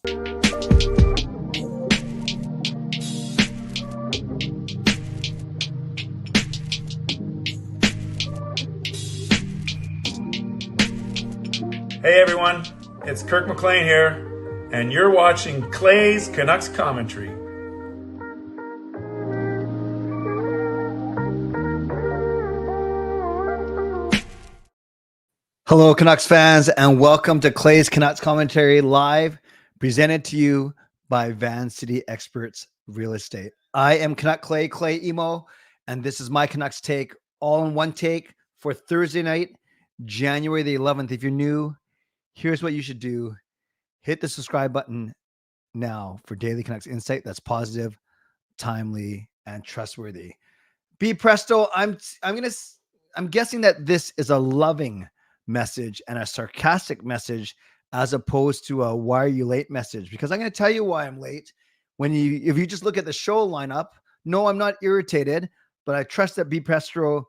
Hey everyone, it's Kirk McLean here, and you're watching Clay's Canucks Commentary. Hello, Canucks fans, and welcome to Clay's Canucks Commentary Live, presented to you by Van City Experts Real Estate. I am Canuck Clay, Clay Emo, and this is my Canucks take, all in one take for Thursday night, January the 11th. If you're new, here's what you should do. Hit the subscribe button now for daily Canucks insight that's positive, timely, and trustworthy. Be presto. I'm guessing that this is a loving message and a sarcastic message as opposed to a why are you late message, because I'm going to tell you why I'm late. If you just look at the show lineup, no, I'm not irritated, but I trust that Be Presto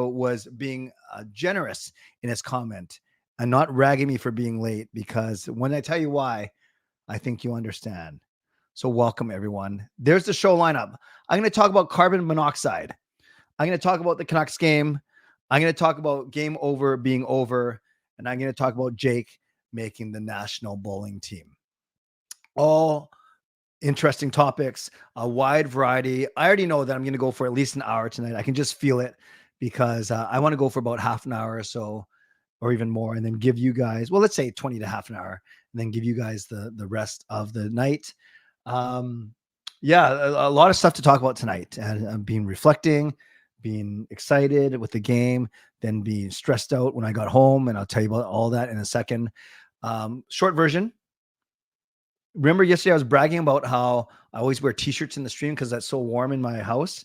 was being generous in his comment and not ragging me for being late, because when I tell you why, I think you understand. So welcome everyone. There's the show lineup. I'm going to talk about carbon monoxide. I'm going to talk about the Canucks game. I'm going to talk about game over being over. And I'm going to talk about Jake making the national bowling team. All interesting topics, a wide variety. I already know that I'm going to go for at least an hour tonight. I can just feel it, because I want to go for about half an hour or so, or even more, and then give you guys, well, let's say 20 to half an hour, and then give you guys the rest of the night. Yeah, a lot of stuff to talk about tonight, and I'm reflecting, being excited with the game, then being stressed out when I got home, and I'll tell you about all that in a second. Short version. Remember yesterday I was bragging about how I always wear t-shirts in the stream because that's so warm in my house.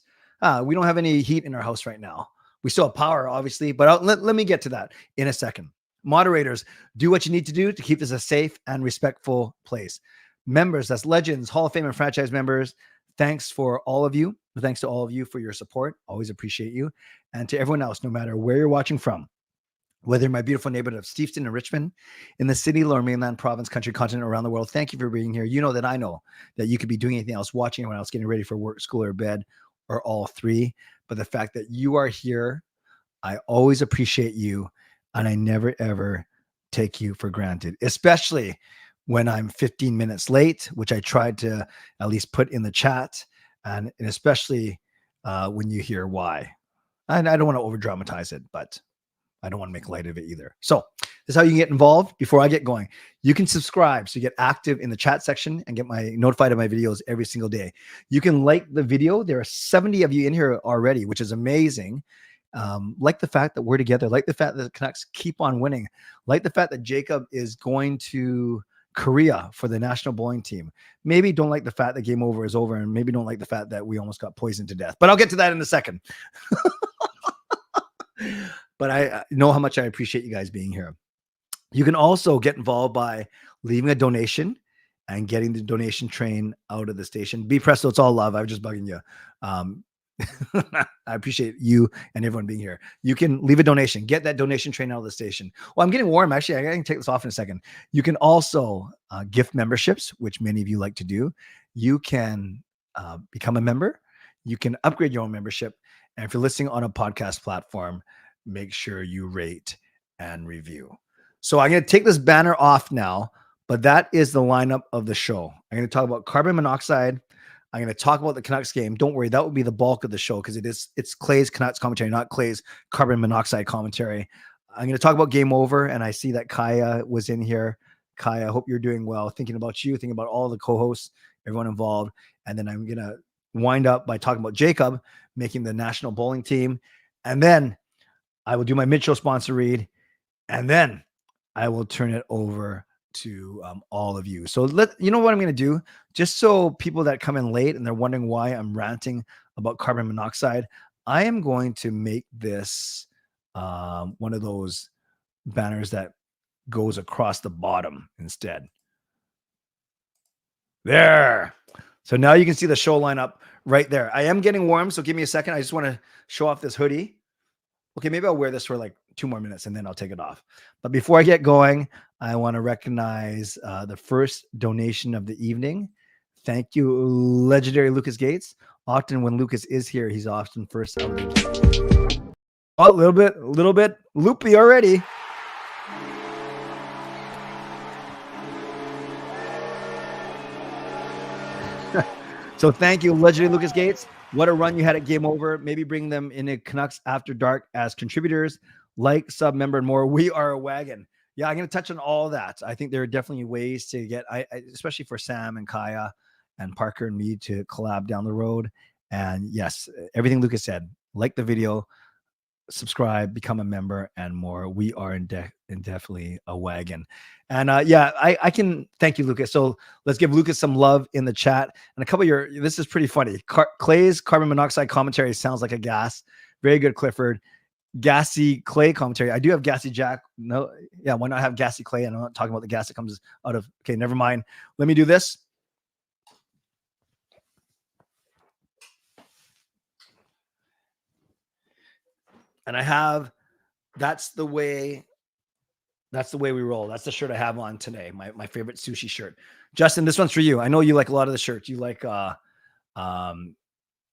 We don't have any heat in our house right now. We still have power, obviously, but let me get to that in a second. Moderators, do what you need to do to keep this a safe and respectful place. Members, that's legends, Hall of Fame and franchise members, thanks for all of you. Thanks to all of you for your support. Always appreciate you. And to everyone else, no matter where you're watching from, whether in my beautiful neighborhood of Steveston and Richmond, in the city, lower mainland, province, country, continent, around the world, thank you for being here. You know that you could be doing anything else, watching everyone else, getting ready for work, school, or bed, or all three. But the fact that you are here, I always appreciate you, and I never, ever take you for granted, especially when I'm 15 minutes late, which I tried to at least put in the chat, and especially when you hear why. And I don't want to over dramatize it, but I don't want to make light of it either. So this is how you can get involved. Before I get going, you can subscribe so you get active in the chat section and get notified of my videos every single day. You can like the video. There are 70 of you in here already, which is amazing. Like the fact that we're together, like the fact that the Canucks keep on winning, like the fact that Jacob is going to Korea for the national bowling team. Maybe don't like the fact that game over is over, and maybe don't like the fact that we almost got poisoned to death, but I'll get to that in a second. But I know how much I appreciate you guys being here. You can also get involved by leaving a donation and getting the donation train out of the station. Be presto, it's all love. I'm just bugging you. I appreciate you and everyone being here. You can leave a donation, get that donation train out of the station. Well, I'm getting warm. Actually, I can take this off in a second. You can also gift memberships, which many of you like to do. You can become a member. You can upgrade your own membership. And if you're listening on a podcast platform, make sure you rate and review. So I'm going to take this banner off now, but that is the lineup of the show. I'm going to talk about carbon monoxide. I'm going to talk about the Canucks game. Don't worry, that will be the bulk of the show, because it's Clay's Canucks commentary, not Clay's carbon monoxide commentary. I'm going to talk about game over, and I see that Kaya was in here. Kaya, I hope you're doing well. Thinking about you, thinking about all the co-hosts, everyone involved. And then I'm going to wind up by talking about Jacob making the national bowling team. And then I will do my mid-show sponsor read, and then I will turn it over to all of you. So you know what I'm going to do, just so people that come in late and they're wondering why I'm ranting about carbon monoxide, I am going to make this one of those banners that goes across the bottom instead. There. So now you can see the show lineup right there. I am getting warm, so give me a second. I just want to show off this hoodie. Okay, maybe I'll wear this for like 2 more minutes and then I'll take it off. But before I get going, I want to recognize the first donation of the evening. Thank you, legendary Lucas Gates. Often when Lucas is here, he's often first of the. Oh, a little bit loopy already. So thank you, legendary Lucas Gates. What a run you had at Game Over. Maybe bring them into Canucks After Dark as contributors, like, sub, member, and more. We are a wagon. Yeah, I'm going to touch on all that. I think there are definitely ways to get, especially for Sam and Kaya and Parker and me, to collab down the road. And yes, everything Lucas said, like the video, subscribe, become a member, and more. We are definitely a wagon. And yeah, I can thank you, Lucas. So let's give Lucas some love in the chat. And a couple of this is pretty funny. Clay's carbon monoxide commentary sounds like a gas. Very good, Clifford. Gassy Clay commentary. I do have Gassy Jack. No, yeah, why not have Gassy Clay? And I'm not talking about the gas that comes out of, okay, never mind. Let me do this. And I have, that's the way we roll. That's the shirt I have on today. My favorite sushi shirt. Justin, this one's for you. I know you like a lot of the shirts. You like,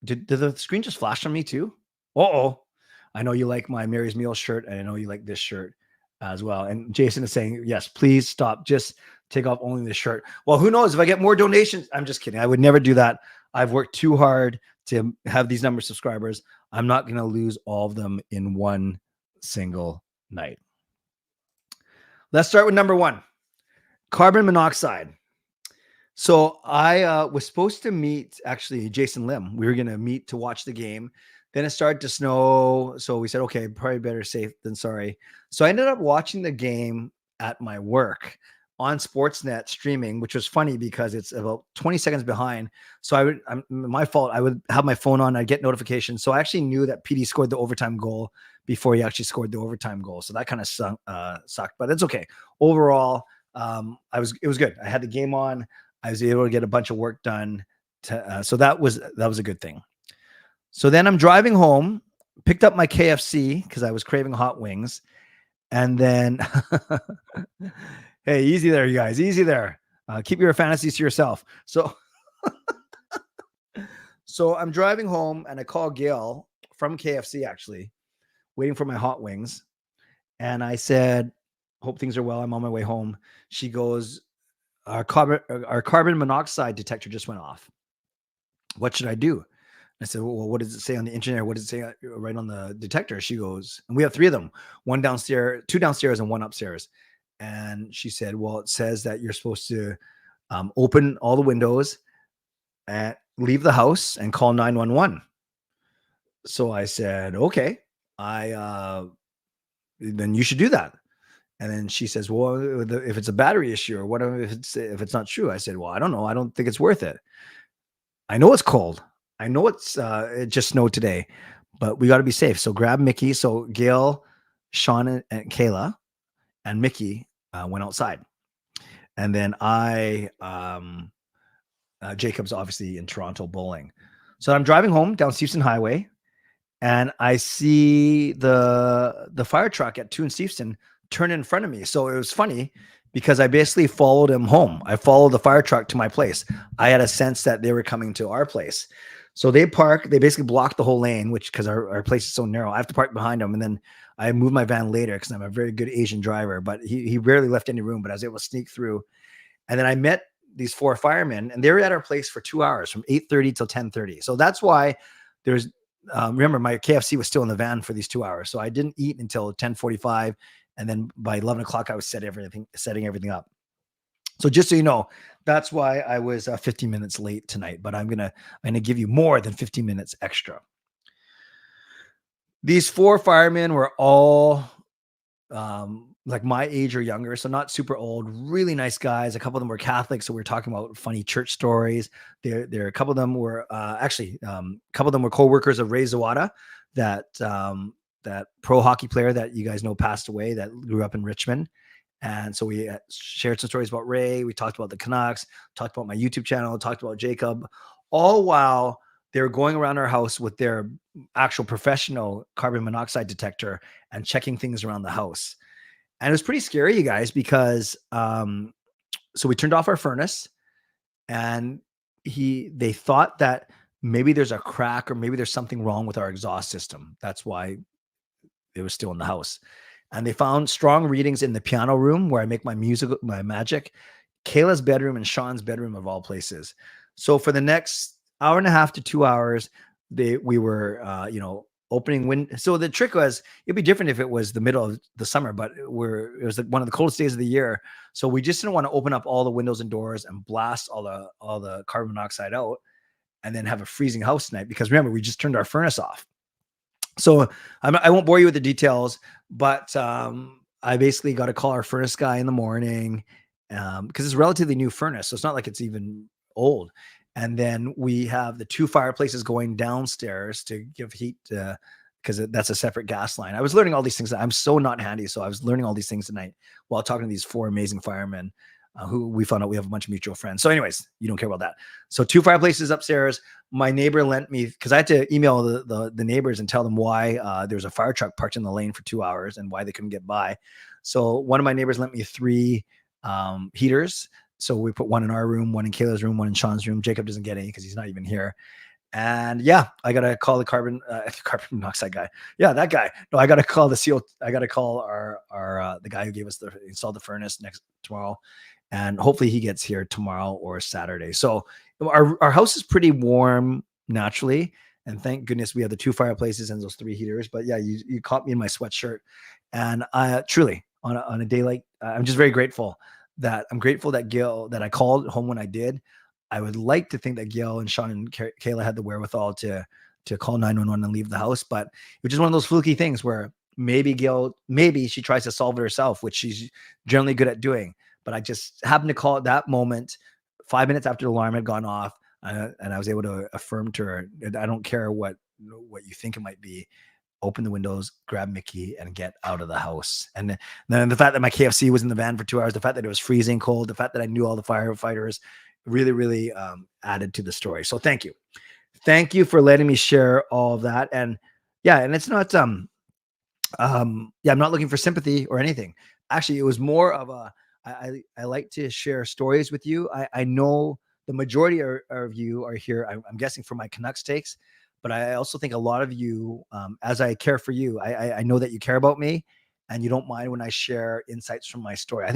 did the screen just flash on me too? Uh-oh. I know you like my Mary's Meal shirt, and I know you like this shirt as well. And Jason is saying, yes, please stop. Just take off only the shirt. Well, who knows if I get more donations? I'm just kidding. I would never do that. I've worked too hard to have these number of subscribers. I'm not going to lose all of them in one single night. Let's start with number 1, carbon monoxide. So I was supposed to meet, actually, Jason Lim. We were going to meet to watch the game. Then it started to snow. So we said, okay, probably better safe than sorry. So I ended up watching the game at my work on Sportsnet streaming, which was funny because it's about 20 seconds behind. So my fault. I would have my phone on. I'd get notifications. So I actually knew that PD scored the overtime goal before he actually scored the overtime goal. So that kind of sucked, but it's okay. Overall, it was good. I had the game on. I was able to get a bunch of work done. So that was a good thing. So then I'm driving home, picked up my KFC because I was craving hot wings. And then, hey, easy there, you guys, easy there. Keep your fantasies to yourself. So I'm driving home and I call Gail from KFC, actually, waiting for my hot wings. And I said, hope things are well. I'm on my way home. She goes, our carbon monoxide detector just went off. What should I do? I said, well, what does it say on the internet? What does it say right on the detector? She goes, and we have 3 of them, 2 downstairs and 1 upstairs. And she said, well, it says that you're supposed to open all the windows and leave the house and call 911. So I said, okay, then you should do that. And then she says, well, if it's a battery issue or whatever, if it's not true. I said, well, I don't know. I don't think it's worth it. I know it's cold. I know it just snowed today, but we got to be safe. So grab Mickey. So Gail, Sean, and Kayla and Mickey went outside. And then Jacob's obviously in Toronto bowling. So I'm driving home down Steveston Highway and I see the fire truck at 2 and Steveston turn in front of me. So it was funny because I basically followed him home. I followed the fire truck to my place. I had a sense that they were coming to our place. So they basically blocked the whole lane, which because our place is so narrow, I have to park behind them. And then I moved my van later because I'm a very good Asian driver, but he rarely left any room, but I was able to sneak through. And then I met these 4 firemen and they were at our place for 2 hours from 8:30 till 10:30. So that's why there's, remember my KFC was still in the van for these 2 hours. So I didn't eat until 10:45. And then by 11 o'clock, I was setting everything up. So just so you know, that's why I was 15 minutes late tonight, but I'm going to give you more than 15 minutes extra. These 4 firemen were all like my age or younger. So not super old, really nice guys. A couple of them were Catholic. So we were talking about funny church stories. A couple of them were a couple of them were co-workers of Ray Zawada, that pro hockey player that you guys know passed away that grew up in Richmond. And so we shared some stories about Ray. We talked about the Canucks, talked about my YouTube channel, talked about Jacob, all while they were going around our house with their actual professional carbon monoxide detector and checking things around the house. And it was pretty scary, you guys, because so we turned off our furnace, and they thought that maybe there's a crack or maybe there's something wrong with our exhaust system. That's why it was still in the house. And they found strong readings in the piano room where I make my music, my magic, Kayla's bedroom, and Sean's bedroom, of all places. So for the next hour and a half to 2 hours, we were opening wind. So the trick was, it'd be different if it was the middle of the summer, but it was one of the coldest days of the year. So we just didn't want to open up all the windows and doors and blast all the carbon monoxide out and then have a freezing house tonight, because remember, we just turned our furnace off. So I won't bore you with the details, but I basically got to call our furnace guy in the morning, because it's a relatively new furnace. So it's not like it's even old. And then we have the 2 fireplaces going downstairs to give heat, because that's a separate gas line. I was learning all these things. I'm so not handy. So I was learning all these things tonight while talking to these 4 amazing firemen who we found out we have a bunch of mutual friends. So anyways, you don't care about that. So 2 fireplaces upstairs. My neighbor lent me, because I had to email the neighbors and tell them why there was a fire truck parked in the lane for 2 hours and why they couldn't get by. So one of my neighbors lent me 3 heaters. So we put 1 in our room, 1 in Kayla's room, 1 in Sean's room. Jacob doesn't get any because he's not even here. And yeah, I got to call the carbon monoxide guy. Yeah, that guy. No, I got to call the CO. I got to call our the guy who gave us installed the furnace tomorrow. And hopefully he gets here tomorrow or Saturday. So our house is pretty warm naturally. And thank goodness we have the 2 fireplaces and those 3 heaters. But yeah, you caught me in my sweatshirt. And I truly, on a day like, I'm just very grateful that Gail, that I called home when I did. I would like to think that Gail and Sean and Kayla had the wherewithal to call 911 and leave the house. But it was just one of those fluky things where maybe she tries to solve it herself, which she's generally good at doing. But I just happened to call at that moment, 5 minutes after the alarm had gone off, and I was able to affirm to her, I don't care what you think it might be. Open the windows, grab Mickey, and get out of the house. And then the fact that my KFC was in the van for 2 hours, the fact that it was freezing cold, the fact that I knew all the firefighters really, really added to the story. So thank you. Thank you for letting me share all of that. And yeah, and it's not, I'm not looking for sympathy or anything. Actually, it was more of I like to share stories with you. I know the majority of you are here, I'm guessing, for my Canucks takes, but I also think a lot of you, as I care for you, I know that you care about me and you don't mind when I share insights from my story.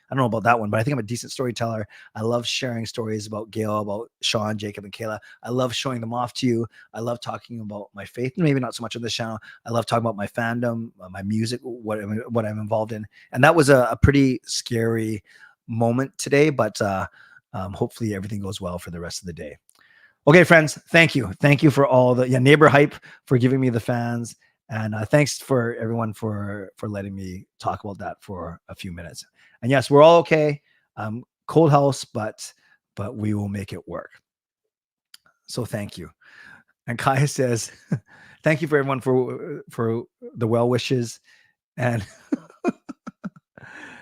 I don't know about that one, but I think I'm a decent storyteller. I love sharing stories about Gail, about Sean, Jacob, and Kayla. I love showing them off to you. I love talking about my faith, maybe not so much on this channel. I love talking about my fandom, my music, what I'm involved in. And that was a pretty scary moment today, but hopefully everything goes well for the rest of the day. Okay, friends, thank you. Thank you for all the neighbor hype, for giving me the fans. And thanks for everyone for letting me talk about that for a few minutes. And yes, we're all okay. Cold house, but we will make it work. So thank you. And Kai says, thank you for everyone for the well wishes. And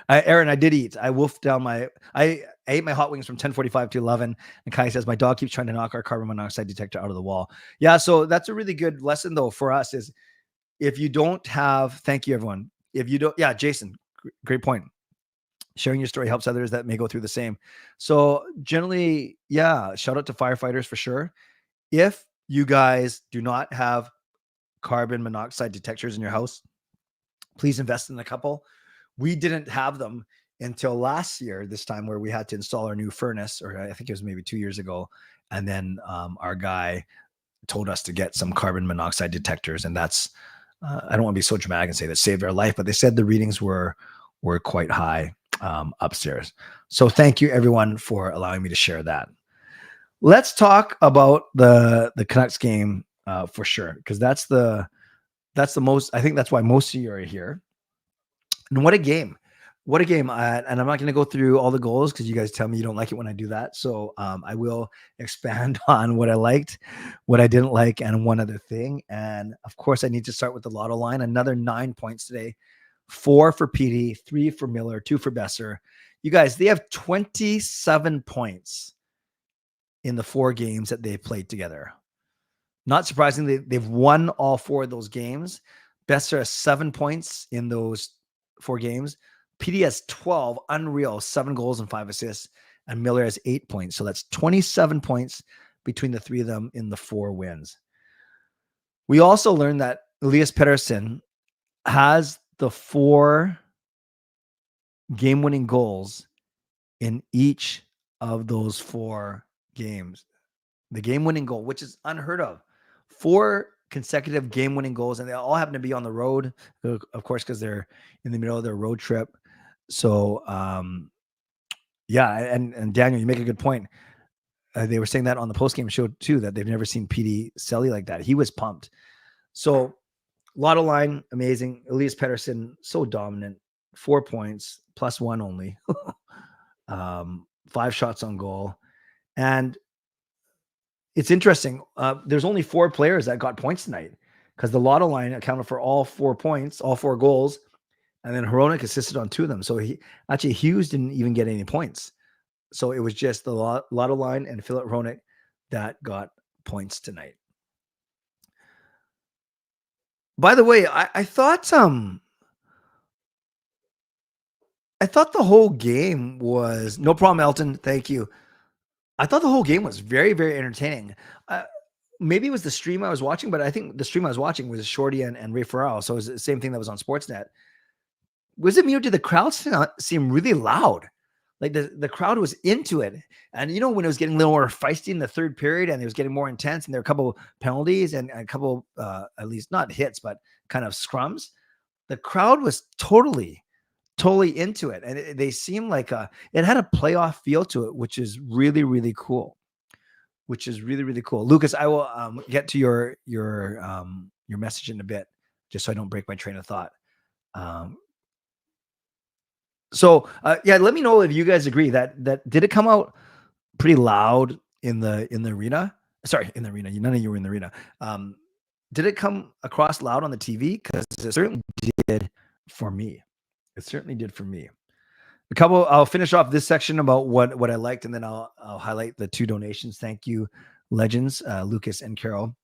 Aaron, I did eat. I wolfed down I ate my hot wings from 10:45 to 11. And Kai says, my dog keeps trying to knock our carbon monoxide detector out of the wall. Yeah, so that's a really good lesson though for us, is if you don't have, thank you everyone. If you don't, yeah, Jason, great point. Sharing your story helps others that may go through the same. So generally, yeah, shout out to firefighters for sure. If you guys do not have carbon monoxide detectors in your house, please invest in a couple. We didn't have them until last year, this time, where we had to install our new furnace, or I think it was maybe 2 years ago. And then our guy told us to get some carbon monoxide detectors. And that's, I don't want to be so dramatic and say that saved our life, but they said the readings were quite high upstairs. So thank you everyone for allowing me to share that. Let's talk about the Canucks game for sure, because that's the most, I think that's why most of you are here. And what a game. What a game. And I'm not going to go through all the goals because you guys tell me you don't like it when I do that. So I will expand on what I liked, what I didn't like, and one other thing. And of course, I need to start with the lotto line. Another 9 points today. 4 for Petey, 3 for Miller, 2 for Besser. You guys, they have 27 points in the 4 games that they've played together. Not surprisingly, they've won all 4 of those games. Besser has 7 points in those 4 games. PD has 12, unreal, 7 goals and 5 assists. And Miller has 8 points. So that's 27 points between the 3 of them in the 4 wins. We also learned that Elias Pettersson has the 4 game-winning goals in each of those 4 games. The game-winning goal, which is unheard of. 4 consecutive game-winning goals, and they all happen to be on the road, of course, because they're in the middle of their road trip. So, yeah, and Daniel, you make a good point. They were saying that on the post-game show too, that they've never seen PD Selly like that. He was pumped. So, Lotto line, amazing. Elias Pettersson, so dominant. 4 points, +1 only. 5 shots on goal. And it's interesting. There's only 4 players that got points tonight because the Lotto line accounted for all 4 points, all 4 goals. And then Hronek assisted on 2 of them. So Hughes didn't even get any points. So it was just the Lotto line and Philip Hronek that got points tonight. By the way, I thought the whole game was no problem, Elton. Thank you. I thought the whole game was very, very entertaining. Maybe it was the stream I was watching, but I think the stream I was watching was Shorty and Ray Ferraro. So it was the same thing that was on Sportsnet. Was it me or did the crowd seem really loud? Like the crowd was into it. And you know, when it was getting a little more feisty in the third period and it was getting more intense and there were a couple penalties and a couple, at least not hits, but kind of scrums, the crowd was totally into it. And they seemed like it had a playoff feel to it, which is really, really cool. Lucas, I will get to your message in a bit, just so I don't break my train of thought. So yeah, let me know if you guys agree that did it come out pretty loud in the arena? Sorry, in the arena. None of you were in the arena. Did it come across loud on the TV? Because it certainly did for me. I'll finish off this section about what I liked, and then I'll highlight the 2 donations. Thank you, legends, Lucas and Carol.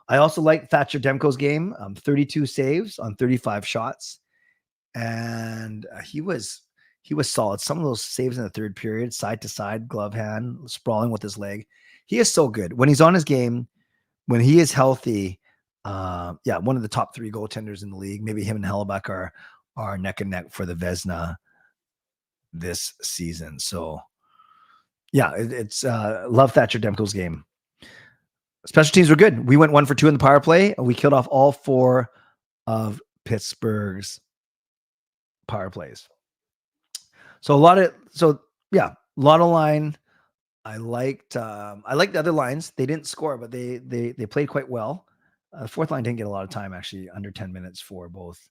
I also liked Thatcher Demko's game, 32 saves on 35 shots. And he was solid. Some of those saves in the third period, side to side, glove hand, sprawling with his leg. He is so good when he's on his game. When he is healthy, one of the top 3 goaltenders in the league. Maybe him and Hellebuck are neck and neck for the Vezina this season. So, yeah, it's love Thatcher Demko's game. Special teams were good. We went 1 for 2 in the power play. And we killed off all 4 of Pittsburgh's power plays. So Lotto line. I liked the other lines. They didn't score, but they played quite well. The fourth line didn't get a lot of time, actually, under 10 minutes for both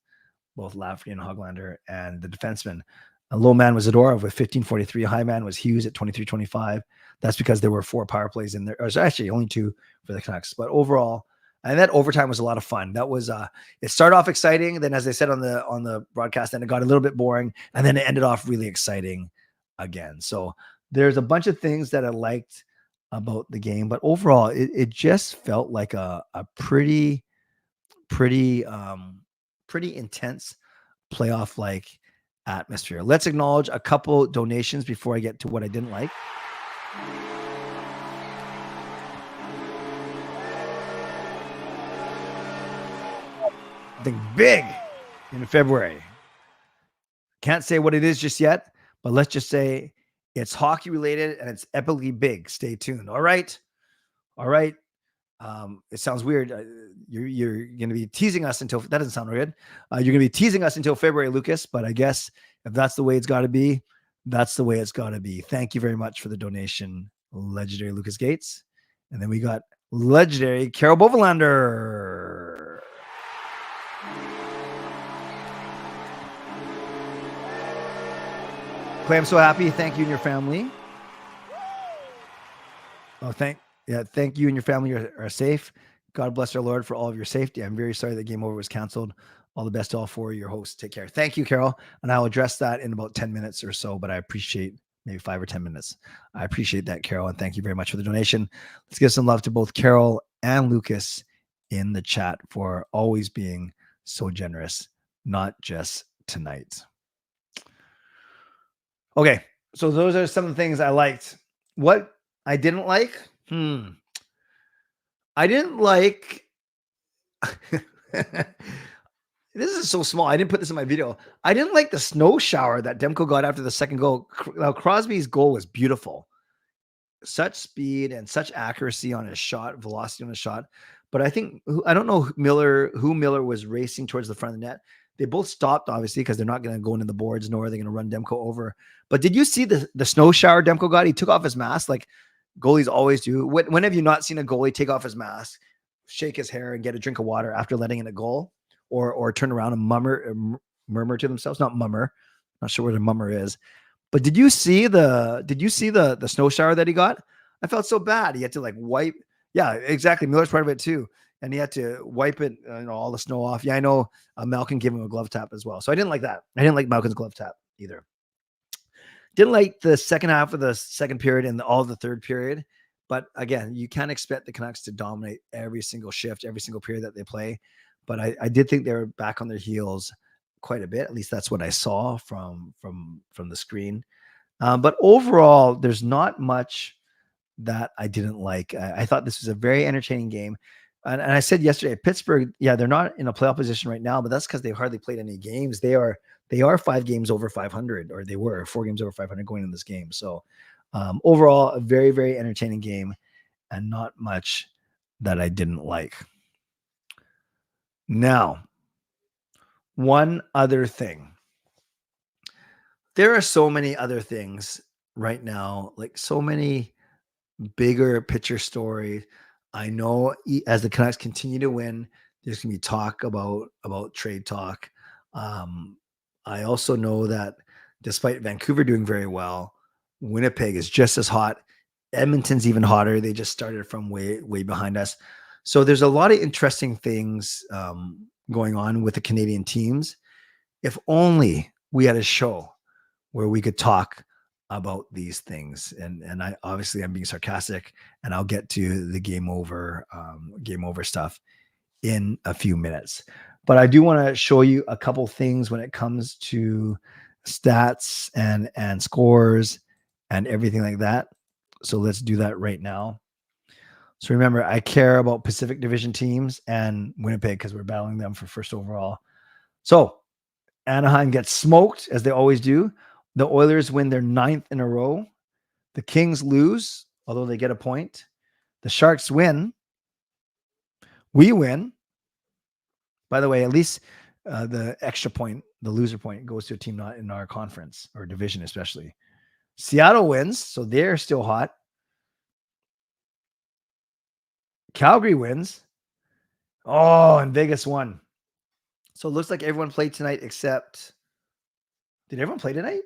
Lafferty and Hoglander and the defenseman. A low man was Zadorov with 15:43. High man was Hughes at 23:25. That's because there were 4 power plays in there. Or actually only 2 for the Canucks. But overall, and that overtime was a lot of fun. That was it started off exciting. Then, as I said on the broadcast, then it got a little bit boring, and then it ended off really exciting again. So there's a bunch of things that I liked about the game, but overall, it just felt like a pretty intense playoff-like atmosphere. Let's acknowledge a couple donations before I get to what I didn't like. Something big in February. Can't say what it is just yet, but let's just say it's hockey related and it's epically big. Stay tuned. All right. It sounds weird. You're going to be teasing us until that doesn't sound good. You're going to be teasing us until February, Lucas. But I guess if that's the way it's got to be, that's the way it's got to be. Thank you very much for the donation, legendary Lucas Gates. And then we got legendary Carol Bovelander. Clay, I'm so happy. Thank you and your family. Thank you and your family are safe. God bless our Lord for all of your safety. I'm very sorry that Game Over was canceled. All the best to all 4 of your hosts. Take care. Thank you, Carol. And I'll address that in about 10 minutes or so, but I appreciate maybe 5 or 10 minutes. I appreciate that, Carol, and thank you very much for the donation. Let's give some love to both Carol and Lucas in the chat for always being so generous, not just tonight. Okay, so those are some of the things I liked. What I didn't like? I didn't like... This is so small. I didn't put this in my video. I didn't like the snow shower that Demko got after the second goal. Now, Crosby's goal was beautiful. Such speed and such accuracy on his shot, velocity on his shot. But I think, I don't know who Miller was racing towards the front of the net. They both stopped, obviously, because they're not going to go into the boards, nor are they going to run Demko over. But did you see the snow shower Demko got? He took off his mask like goalies always do. When have you not seen a goalie take off his mask, shake his hair, and get a drink of water after letting in a goal? Or turn around and murmur to themselves? Not mummer. Not sure what a mummer is. But did you see the snow shower that he got? I felt so bad. He had to like wipe. Yeah, exactly. Miller's part of it too. And he had to wipe it, all the snow off. Yeah, I know Malkin gave him a glove tap as well. So I didn't like that. I didn't like Malkin's glove tap either. Didn't like the second half of the second period and all of the third period. But again, you can't expect the Canucks to dominate every single shift, every single period that they play. But I did think they were back on their heels quite a bit. At least that's what I saw from the screen. But overall, there's not much that I didn't like. I thought this was a very entertaining game. And I said yesterday, Pittsburgh, yeah, they're not in a playoff position right now, but that's because they've hardly played any games. They are 5 games over 500, or they were 4 games over 500 going in this game. So overall, a very, very entertaining game, and not much that I didn't like. Now, one other thing. There are so many other things right now, like so many bigger picture stories. I know as the Canucks continue to win, there's going to be talk about trade talk. I also know that despite Vancouver doing very well, Winnipeg is just as hot. Edmonton's even hotter. They just started from way behind us. So there's a lot of interesting things going on with the Canadian teams. If only we had a show where we could talk about these things. And I obviously I'm being sarcastic, and I'll get to the game over stuff in a few minutes. But I do want to show you a couple things when it comes to stats and scores and everything like that. So let's do that right now. So remember, I care about Pacific Division teams and Winnipeg because we're battling them for first overall. So Anaheim gets smoked, as they always do. The Oilers win their 9th in a row. The Kings lose, although they get a point. The Sharks win. We win. By the way, at least the extra point, the loser point, goes to a team not in our conference or division especially. Seattle wins, so they're still hot. Calgary wins. Oh, and Vegas won. So it looks like everyone played tonight except... Did everyone play tonight?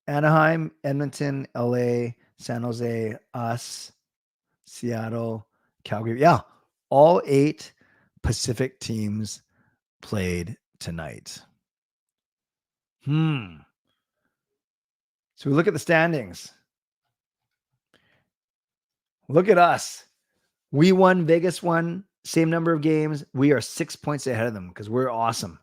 Anaheim, Edmonton, LA, San Jose, us, Seattle, Calgary. Yeah, all 8 Pacific teams played tonight. So we look at the standings. Look at us. We won, Vegas won, same number of games. We are 6 points ahead of them because we're awesome.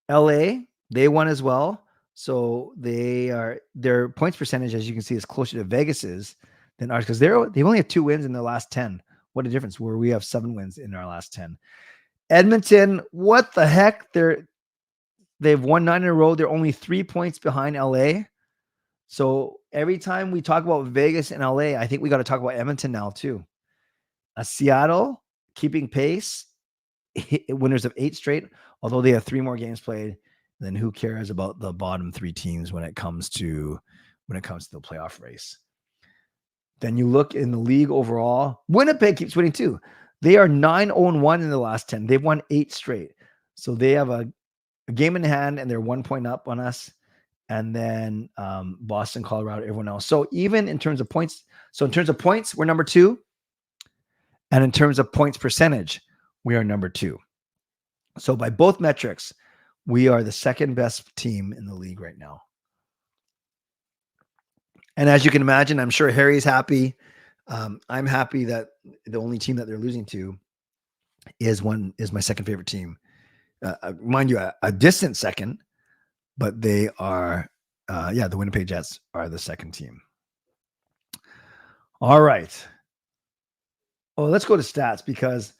LA, they won as well. So their points percentage, as you can see, is closer to Vegas's than ours because they only have 2 wins in their last 10. What a difference, where we have 7 wins in our last 10. Edmonton, what the heck? They've won 9 in a row. They're only 3 points behind LA. So every time we talk about Vegas and LA, I think we got to talk about Edmonton now too. Seattle keeping pace, winners of 8 straight, although they have 3 more games played. Then who cares about the bottom 3 teams when it comes to the playoff race? Then you look in the league overall. Winnipeg keeps winning too. They are 9-0-1 in the last 10. They've won 8 straight. So they have a game in hand, and they're 1 point up on us. And then Boston, Colorado, everyone else. So even in terms of points, we're number 2. And in terms of points percentage, we are number 2. So by both metrics, We are the second best team in the league right now. And as you can imagine, I'm sure Harry's happy. I'm happy that the only team that they're losing to is my second favorite team. Mind you, a distant second, but they are, the Winnipeg Jets are the second team. All right. Oh, let's go to stats because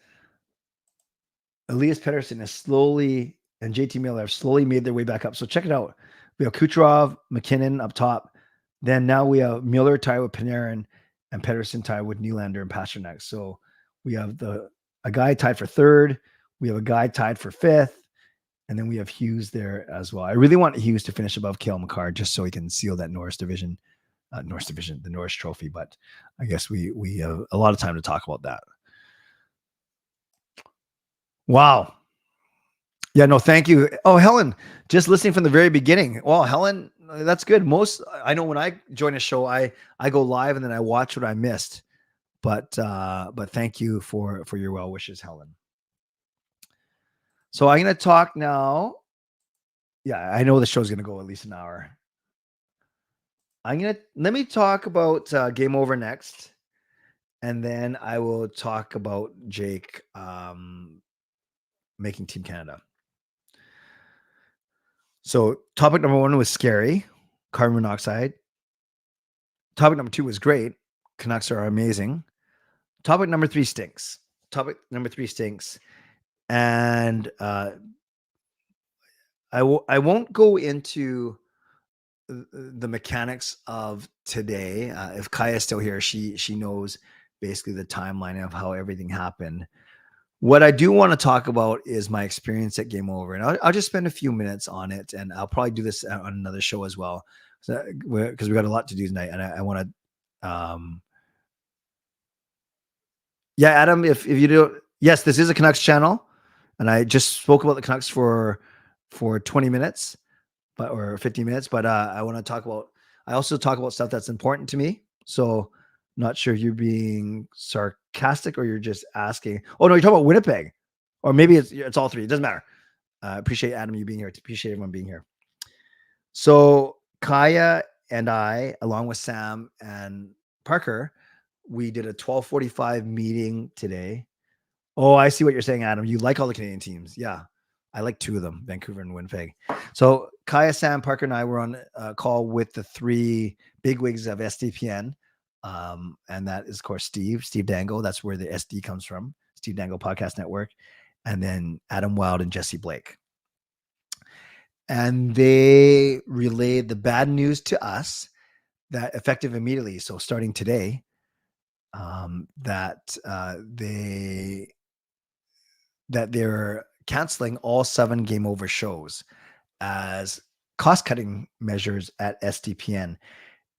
Elias Pettersson is slowly and JT Miller have slowly made their way back up. So check it out. We have Kucherov, McKinnon up top. Then now we have Miller tied with Panarin and Pettersson tied with Nylander and Pasternak. So we have a guy tied for third. We have a guy tied for fifth. And then we have Hughes there as well. I really want Hughes to finish above Cale Makar just so he can seal that the Norris Trophy. But I guess we have a lot of time to talk about that. Wow. Yeah, no, thank you. Oh, Helen, just listening from the very beginning. Well, Helen, that's good. I know when I join a show, I go live and then I watch what I missed. But thank you for your well wishes, Helen. So I'm going to talk now. Yeah, I know the show's going to go at least an hour. Let me talk about Game Over next. And then I will talk about Jake making Team Canada. So topic number 1 was scary, carbon monoxide. Topic number 2 was great. Canucks are amazing. Topic number 3 stinks. And I won't go into the mechanics of today. If Kaya's still here, she knows basically the timeline of how everything happened. What I do want to talk about is my experience at Game Over, and I'll just spend a few minutes on it, and I'll probably do this on another show as well, because we got a lot to do tonight, and I want to. Yeah, Adam, if you do, yes, this is a Canucks channel, and I just spoke about the Canucks for 20 minutes, or 15 minutes, but I want to talk about. I also talk about stuff that's important to me, so. Not sure if you're being sarcastic or you're just asking. Oh no, you're talking about Winnipeg, or maybe it's all three. It doesn't matter. Appreciate Adam you being here. Appreciate everyone being here. So Kaya and I, along with Sam and Parker, we did a 12:45 meeting today. Oh, I see what you're saying, Adam. You like all the Canadian teams. Yeah, I like 2 of them, Vancouver and Winnipeg. So Kaya, Sam, Parker, and I were on a call with the 3 bigwigs of SDPN. And that is, of course, Steve Dangle. That's where the SD comes from, Steve Dangle Podcast Network. And then Adam Wild and Jesse Blake. And they relayed the bad news to us that effective immediately, so starting today, that they're canceling all 7 Game Over shows as cost-cutting measures at SDPN.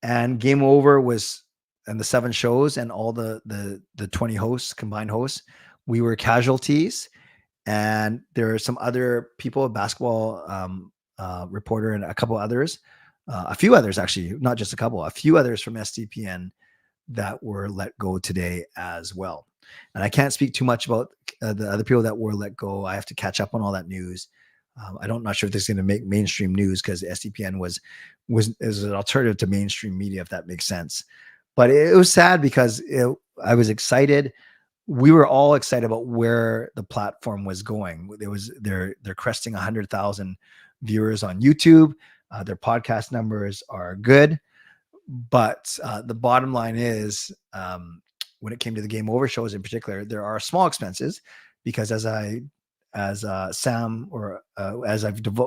And Game Over was, and the 7 shows and all the 20 hosts, combined hosts, we were casualties. And there are some other people, a basketball reporter and a couple others, a few others actually, not just a couple, a few others from SDPN that were let go today as well. And I can't speak too much about the other people that were let go. I have to catch up on all that news. I'm not sure if this is going to make mainstream news because SDPN is an alternative to mainstream media, if that makes sense. But it was sad because I was excited. We were all excited about where the platform was going. They're cresting 100,000 viewers on YouTube. Their podcast numbers are good, but the bottom line is, when it came to the Game Over shows in particular, there are small expenses because as Sam or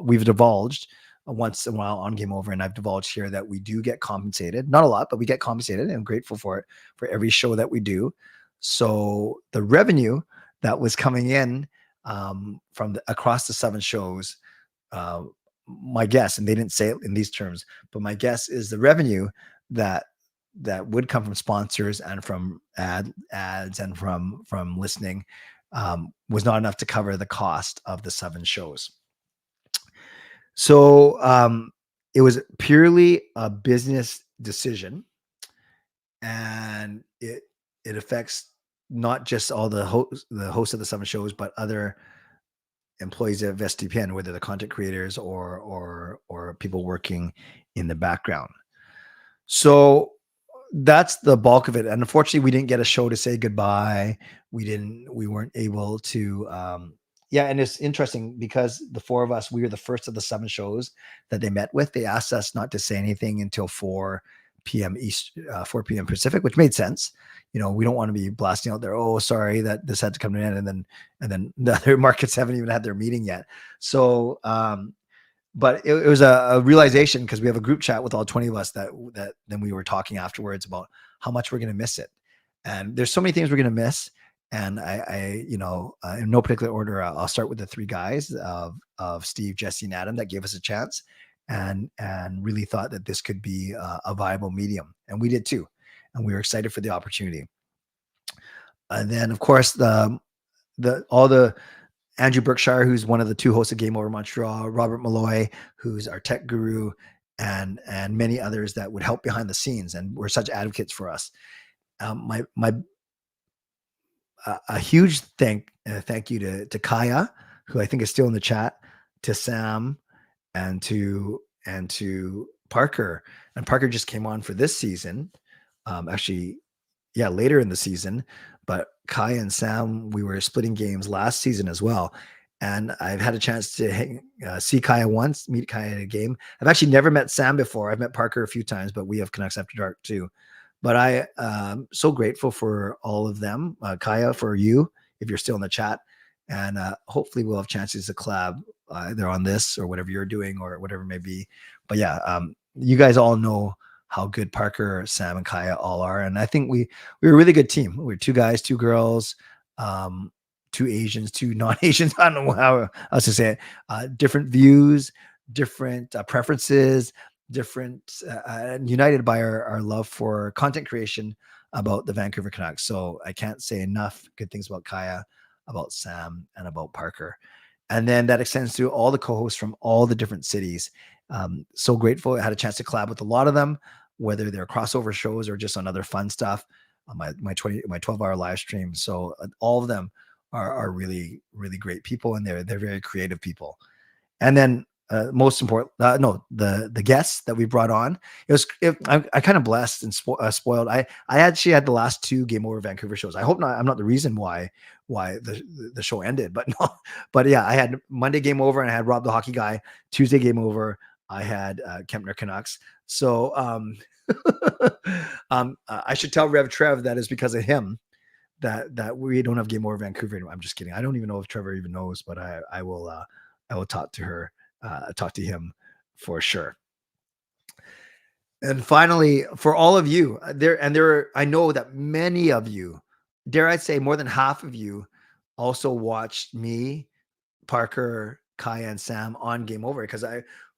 we've divulged once in a while on Game Over, and I've divulged here that we do get compensated, not a lot, but we get compensated, and I'm grateful for it for every show that we do. So the revenue that was coming in from across the 7 shows, my guess, and they didn't say it in these terms, but my guess is the revenue that would come from sponsors and from ads and from listening was not enough to cover the cost of the 7 shows. So it was purely a business decision, and it affects not just all the hosts of the 7 shows, but other employees of SDPN, whether the content creators or people working in the background. So that's the bulk of it. And unfortunately, we didn't get a show to say goodbye. We weren't able to. Yeah, and it's interesting because the four of us, we were the first of the 7 shows that they met with. They asked us not to say anything until 4 p.m. East, 4 p.m. Pacific, which made sense. You know, we don't want to be blasting out there, oh, sorry that this had to come to an end, and then the other markets haven't even had their meeting yet. So, but it was a realization, because we have a group chat with all 20 of us that then we were talking afterwards about how much we're going to miss it. And there's so many things we're going to miss. And I in no particular order, I'll start with the 3 guys of Steve, Jesse, and Adam that gave us a chance and really thought that this could be a viable medium. And we did too. And we were excited for the opportunity. And then of course all the Andrew Berkshire, who's one of the 2 hosts of Game Over Montreal, Robert Malloy, who's our tech guru, and many others that would help behind the scenes and were such advocates for us. A huge thank you to Kaya, who I think is still in the chat, to Sam, and to Parker. And Parker just came on for this season. Actually, yeah, later in the season. But Kaya and Sam, we were splitting games last season as well. And I've had a chance to see Kaya once, meet Kaya at a game. I've actually never met Sam before. I've met Parker a few times, but we have Canucks After Dark too. But I am so grateful for all of them. Kaya, for you, if you're still in the chat. And hopefully we'll have chances to collab either on this or whatever you're doing or whatever it may be. But yeah, you guys all know how good Parker, Sam, and Kaya all are. And I think we were a really good team. We were 2 guys, 2 girls, 2 Asians, 2 non-Asians. I don't know how else to say it. Different views, different preferences, different, united by our love for content creation about the Vancouver Canucks. So I can't say enough good things about Kaya, about Sam, and about Parker. And then that extends to all the co-hosts from all the different cities. So grateful. I had a chance to collab with a lot of them, whether they're crossover shows or just on other fun stuff on my 12-hour live stream. So all of them are really, really great people, and they're very creative people. And then most important, the guests that we brought on, I kind of blessed and spoiled. I actually had the last 2 Game Over Vancouver shows. I hope not. I'm not the reason why the show ended, but no. But yeah, I had Monday Game Over, and I had Rob the Hockey Guy. Tuesday Game Over, I had Kempner Canucks. So I should tell Rev Trev that is because of him that we don't have Game Over Vancouver anymore. I'm just kidding. I don't even know if Trevor even knows, but I will talk to her. Talk to him for sure. And finally, for all of you I know that many of you, dare I say more than half of you, also watched me, Parker, Kaya, and Sam on Game Over, because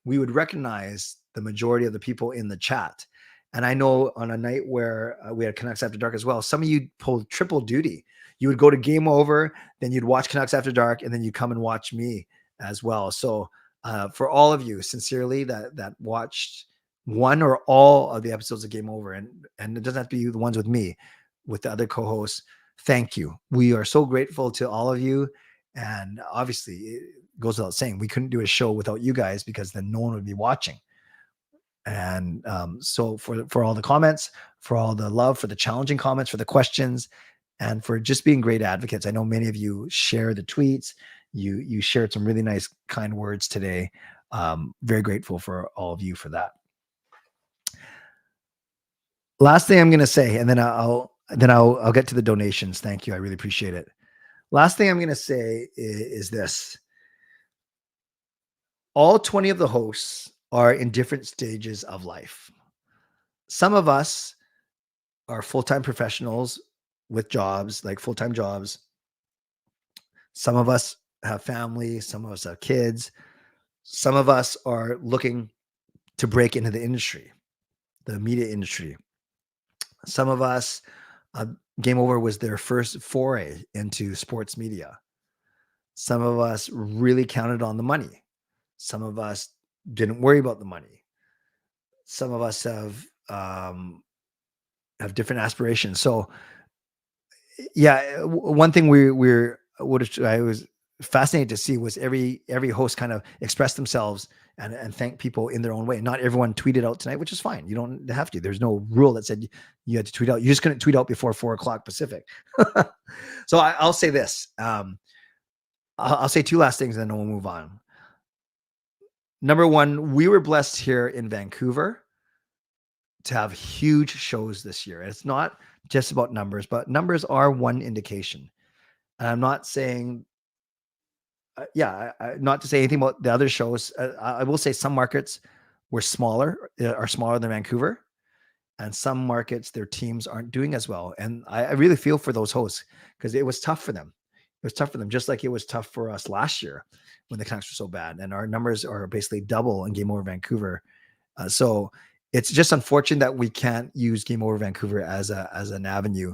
we would recognize the majority of the people in the chat. And I know on a night where we had Canucks After Dark as well, some of you pulled triple duty. You would go to Game Over, then you'd watch Canucks After Dark, and then you come and watch me as well. So for all of you, sincerely, that watched one or all of the episodes of Game Over, and it doesn't have to be the ones with me, with the other co-hosts, thank you. We are so grateful to all of you. And obviously, it goes without saying, we couldn't do a show without you guys, because then no one would be watching. And so for all the comments, for all the love, for the challenging comments, for the questions, and for just being great advocates. I know many of you share the tweets. You shared some really nice, kind words today. Very grateful for all of you for that. Last thing I'm going to say, and then I'll get to the donations. Thank you. I really appreciate it. Last thing I'm going to say is this. All 20 of the hosts are in different stages of life. Some of us are full-time professionals with jobs, like full-time jobs. Some of us have family. Some of us have kids. Some of us are looking to break into the industry, the media industry. Some of us, Game Over was their first foray into sports media. Some of us really counted on the money. Some of us didn't worry about the money. Some of us have different aspirations. So yeah, one thing I was fascinating to see was every host kind of expressed themselves and thank people in their own way. Not everyone tweeted out tonight, which is fine. You don't have to. There's no rule that said you had to tweet out. You just couldn't tweet out before 4:00 Pacific. So I'll say this. I'll say two last things and then we'll move on. Number one, we were blessed here in Vancouver to have huge shows this year. And it's not just about numbers, but numbers are one indication. And I'm not saying, not to say anything about the other shows. I will say some markets are smaller than Vancouver. And some markets, their teams aren't doing as well. And I really feel for those hosts because it was tough for them. It was tough for them, just like it was tough for us last year when the Canucks were so bad. And our numbers are basically double in Game Over Vancouver. So it's just unfortunate that we can't use Game Over Vancouver as an avenue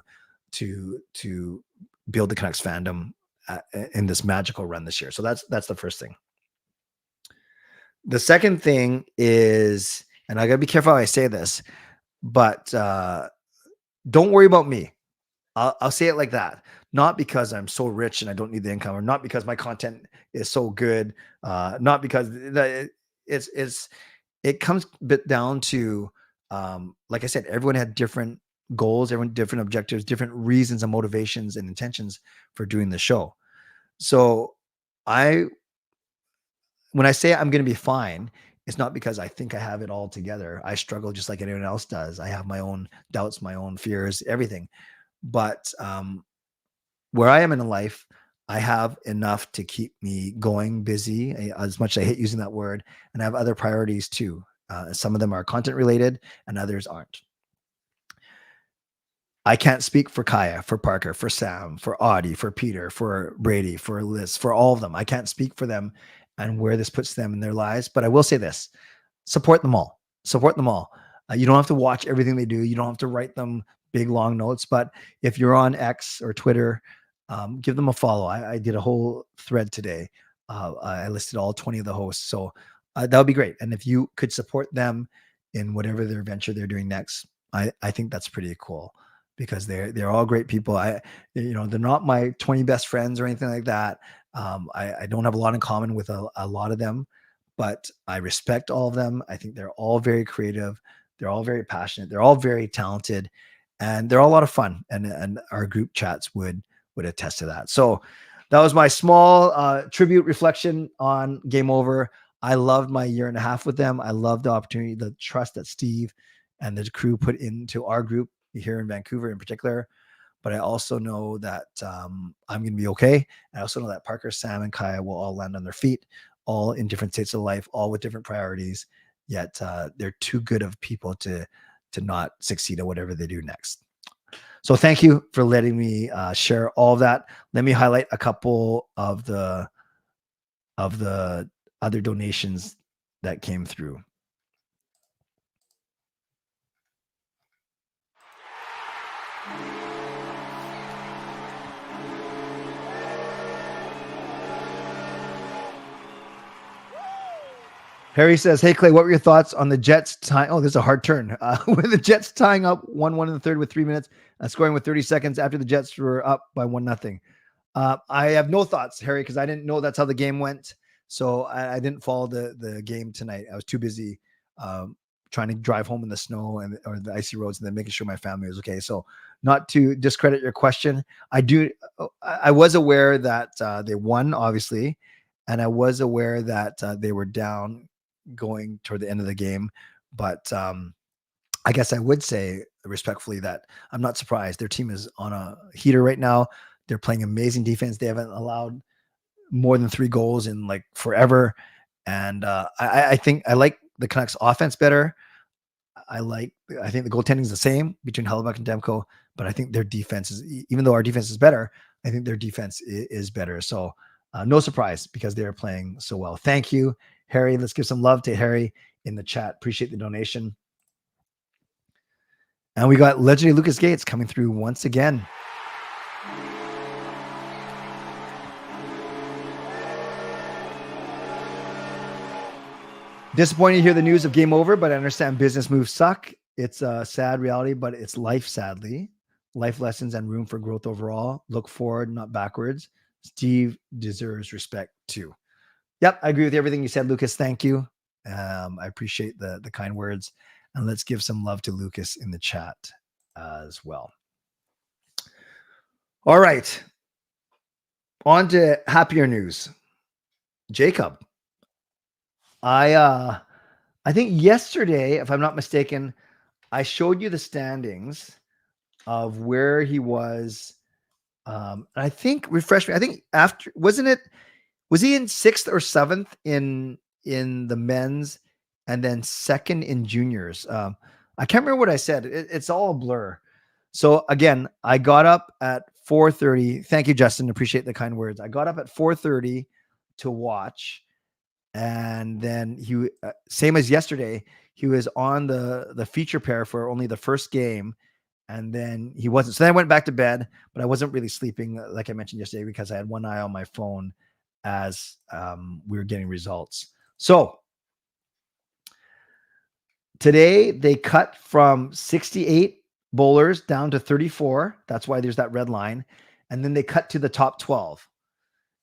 to build the Canucks fandom in this magical run this year. So that's the first thing. The second thing is, and I gotta be careful how I say this, but don't worry about me. I'll say it like that. Not because I'm so rich and I don't need the income, or not because my content is so good. Not because it comes a bit down to, like I said, everyone had different goals, everyone different objectives, different reasons and motivations and intentions for doing the show. So when I say I'm going to be fine, it's not because I think I have it all together. I struggle just like anyone else does. I have my own doubts, my own fears, everything. But where I am in life, I have enough to keep me going, busy, as much as I hate using that word. And I have other priorities too. Some of them are content related and others aren't. I can't speak for Kaya, for Parker, for Sam, for Audie, for Peter, for Brady, for Liz, for all of them. I can't speak for them and where this puts them in their lives. But I will say this, support them all. Support them all. You don't have to watch everything they do. You don't have to write them big, long notes. But if you're on X or Twitter, give them a follow. I did a whole thread today. I listed all 20 of the hosts. So that would be great. And if you could support them in whatever their venture they're doing next, I think that's pretty cool because they're all great people. They're not my 20 best friends or anything like that. I don't have a lot in common with a lot of them, but I respect all of them. I think they're all very creative. They're all very passionate. They're all very talented, and they're all a lot of fun. And our group chats would attest to that. So that was my small tribute reflection on Game Over. I loved my year and a half with them. I loved the opportunity, the trust that Steve and the crew put into our group here in Vancouver in particular. But I also know that I'm going to be okay. I also know that Parker, Sam, and Kaya will all land on their feet, all in different states of life, all with different priorities. Yet they're too good of people to not succeed at whatever they do next. So thank you for letting me share all of that. Let me highlight a couple of the other donations that came through. Harry says, "Hey Clay, what were your thoughts on the Jets tying?" Oh, there's a hard turn. With the Jets tying up 1-1 in the third with 3 minutes, scoring with 30 seconds after the Jets were up by 1-0. I have no thoughts, Harry, because I didn't know that's how the game went. So I didn't follow the game tonight. I was too busy trying to drive home in the snow or the icy roads and then making sure my family was okay. So not to discredit your question, I was aware that they won, obviously, and I was aware that they were down going toward the end of the game. But I guess I would say respectfully that I'm not surprised. Their team is on a heater right now. They're playing amazing defense. They haven't allowed more than 3 goals in like forever. And I think I like the Canucks offense better. I think the goaltending is the same between Hellebuyck and Demko, but I think their defense is, even though our defense is better, I think their defense is better. So no surprise because they're playing so well. Thank you, Harry. Let's give some love to Harry in the chat. Appreciate the donation. And we got legendary Lucas Gates coming through once again. Disappointed to hear the news of Game Over, but I understand business moves suck. It's a sad reality, but it's life, sadly. Life lessons and room for growth overall. Look forward, not backwards. Steve deserves respect too. Yep, I agree with everything you said, Lucas. Thank you. I appreciate the kind words. And let's give some love to Lucas in the chat as well. All right. On to happier news. Jacob. I think yesterday, if I'm not mistaken, I showed you the standings of where he was. I think, refresh me. I think after, was he in 6th or 7th in the men's and then 2nd in juniors? I can't remember what I said. It's all a blur. So again, I got up at 4:30. Thank you, Justin. Appreciate the kind words. I got up at 4:30 to watch. And then he, same as yesterday, he was on the feature pair for only the first game. And then he wasn't. So then I went back to bed, but I wasn't really sleeping, like I mentioned yesterday, because I had one eye on my phone as we were getting results. So today they cut from 68 bowlers down to 34. That's why there's that red line. And then they cut to the top 12.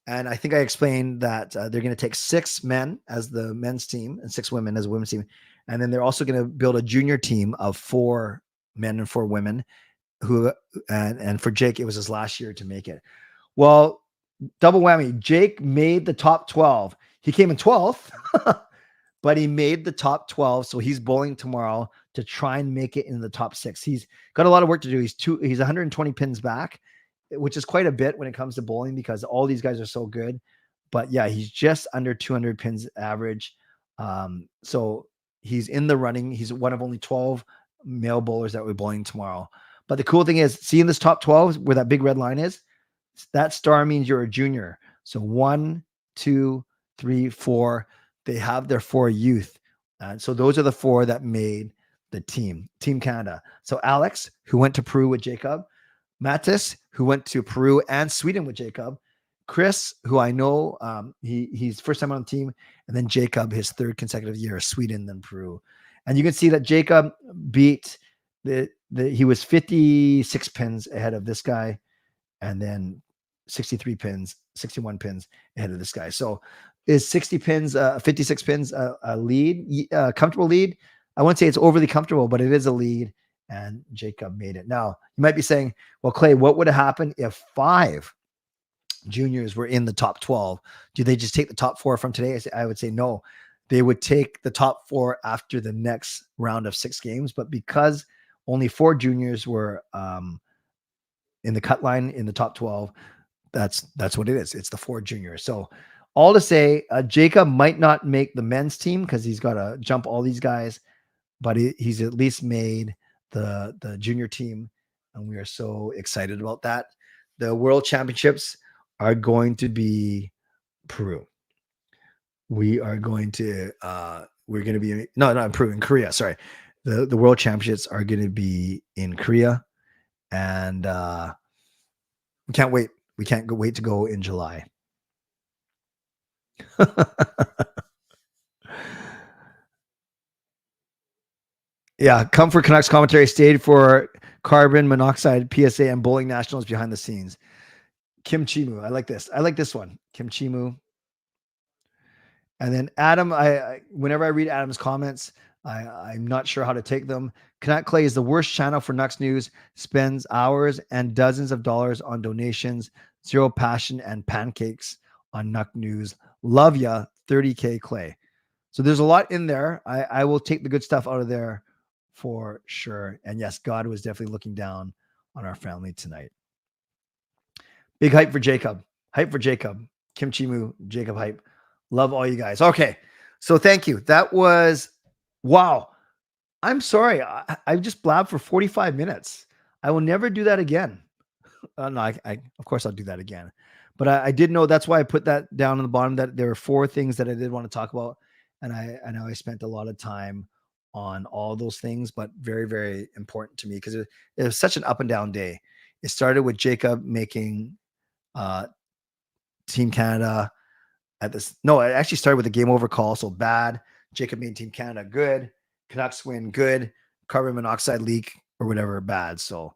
And I think I explained that they're going to take 6 men as the men's team and 6 women as a women's team. And then they're also going to build a junior team of 4 men and 4 women who, and for Jake, it was his last year to make it. Well, double whammy. Jake made the top 12. He came in 12th, but he made the top 12. So he's bowling tomorrow to try and make it in the top 6. He's got a lot of work to do. He's 120 pins back, which is quite a bit when it comes to bowling because all these guys are so good. But yeah, he's just under 200 pins average. So he's in the running. He's one of only 12 male bowlers that will be bowling tomorrow. But the cool thing is, seeing this top 12 where that big red line is, that star means you're a junior. So 1, 2, 3, 4. They have their 4 youth. And so those are the 4 that made the Team Canada. So Alex, who went to Peru with Jacob, Mattis, who went to Peru and Sweden with Jacob, Chris, who I know, he's first time on the team, and then Jacob, his 3rd consecutive year, Sweden, then Peru. And you can see that Jacob beat he was 56 pins ahead of this guy, and then 63 pins, 61 pins ahead of this guy. So is 60 pins, 56 pins a lead, comfortable lead? I wouldn't say it's overly comfortable, but it is a lead, and Jacob made it. Now, you might be saying, well, Clay, what would have happened if 5 juniors were in the top 12? Do they just take the top 4 from today? I would say no. They would take the top 4 after the next round of 6 games. But because only 4 juniors were in the cut line in the top 12, that's what it is. It's the 4 juniors. So all to say, Jacob might not make the men's team because he's got to jump all these guys, but he's at least made the junior team, and we are so excited about that. The World Championships are going to be Peru. We are going to we're going to be not in Peru, in Korea. Sorry, the World Championships are going to be in Korea, and we can't wait. We can't wait to go in July. Yeah, come for Canucks commentary, stayed for carbon monoxide, PSA, and bowling nationals behind the scenes. Kim Chimu, I like this. I like this one. Kim Chimu. And then Adam, I whenever I read Adam's comments, I'm not sure how to take them. Canuck Clay is the worst channel for Nucks news, spends hours and dozens of dollars on donations, zero passion and pancakes on Nuck news. Love ya, 30K Clay. So there's a lot in there. I will take the good stuff out of there for sure. And yes, God was definitely looking down on our family tonight. Big hype for Jacob. Hype for Jacob. Kim Chimu, Jacob hype. Love all you guys. Okay. So thank you. That was, wow. I'm sorry. I just blabbed for 45 minutes. I will never do that again. No, of course I'll do that again. But I did know, that's why I put that down on the bottom, that there were 4 things that I did want to talk about. And I know I spent a lot of time on all those things, but very, very important to me because it was such an up and down day. It started with Jacob making Team Canada at this. No, it actually started with the game over call. So bad. Jacob made Team Canada good. Canucks win good. Carbon monoxide leak or whatever bad. So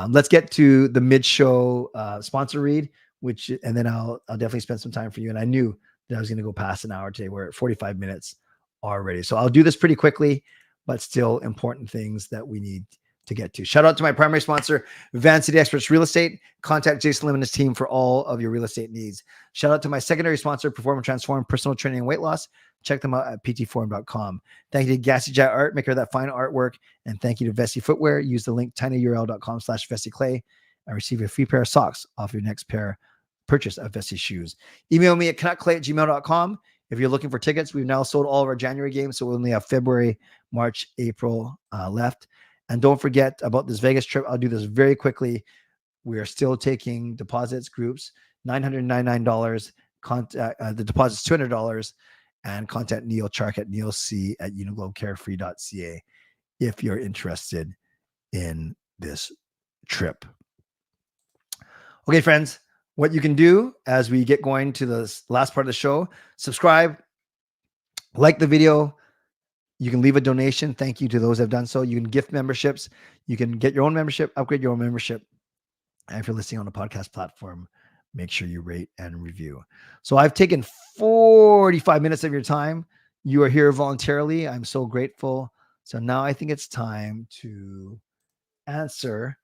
let's get to the mid-show sponsor read and then I'll definitely spend some time for you. And I knew that I was going to go past an hour today. We're at 45 minutes already. So I'll do this pretty quickly, but still important things that we need to get to. Shout out to my primary sponsor, Van City Experts Real Estate. Contact Jason Lim and his team for all of your real estate needs. Shout out to my secondary sponsor, Perform and Transform Personal Training and Weight Loss. Check them out at ptforum.com. Thank you to Gassy Jet Art, maker of that fine artwork. And thank you to Vessi Footwear. Use the link tinyurl.com/VessiClay and receive a free pair of socks off your next pair purchase of Vessi shoes. Email me at canuckclay@gmail.com. If you're looking for tickets, we've now sold all of our January games, so we only have February, March, April left. And don't forget about this Vegas trip. I'll do this very quickly. We are still taking deposits, groups, $999. The deposit's $200. And contact Neal Chark at nealc@uniglobecarefree.ca if you're interested in this trip. Okay, friends, what you can do as we get going to the last part of the show, subscribe, like the video. You can leave a donation. Thank you to those that have done so. You can gift memberships. You can get your own membership, upgrade your own membership. And if you're listening on a podcast platform, make sure you rate and review. So I've taken 45 minutes of your time. You are here voluntarily. I'm so grateful. So now I think it's time to answer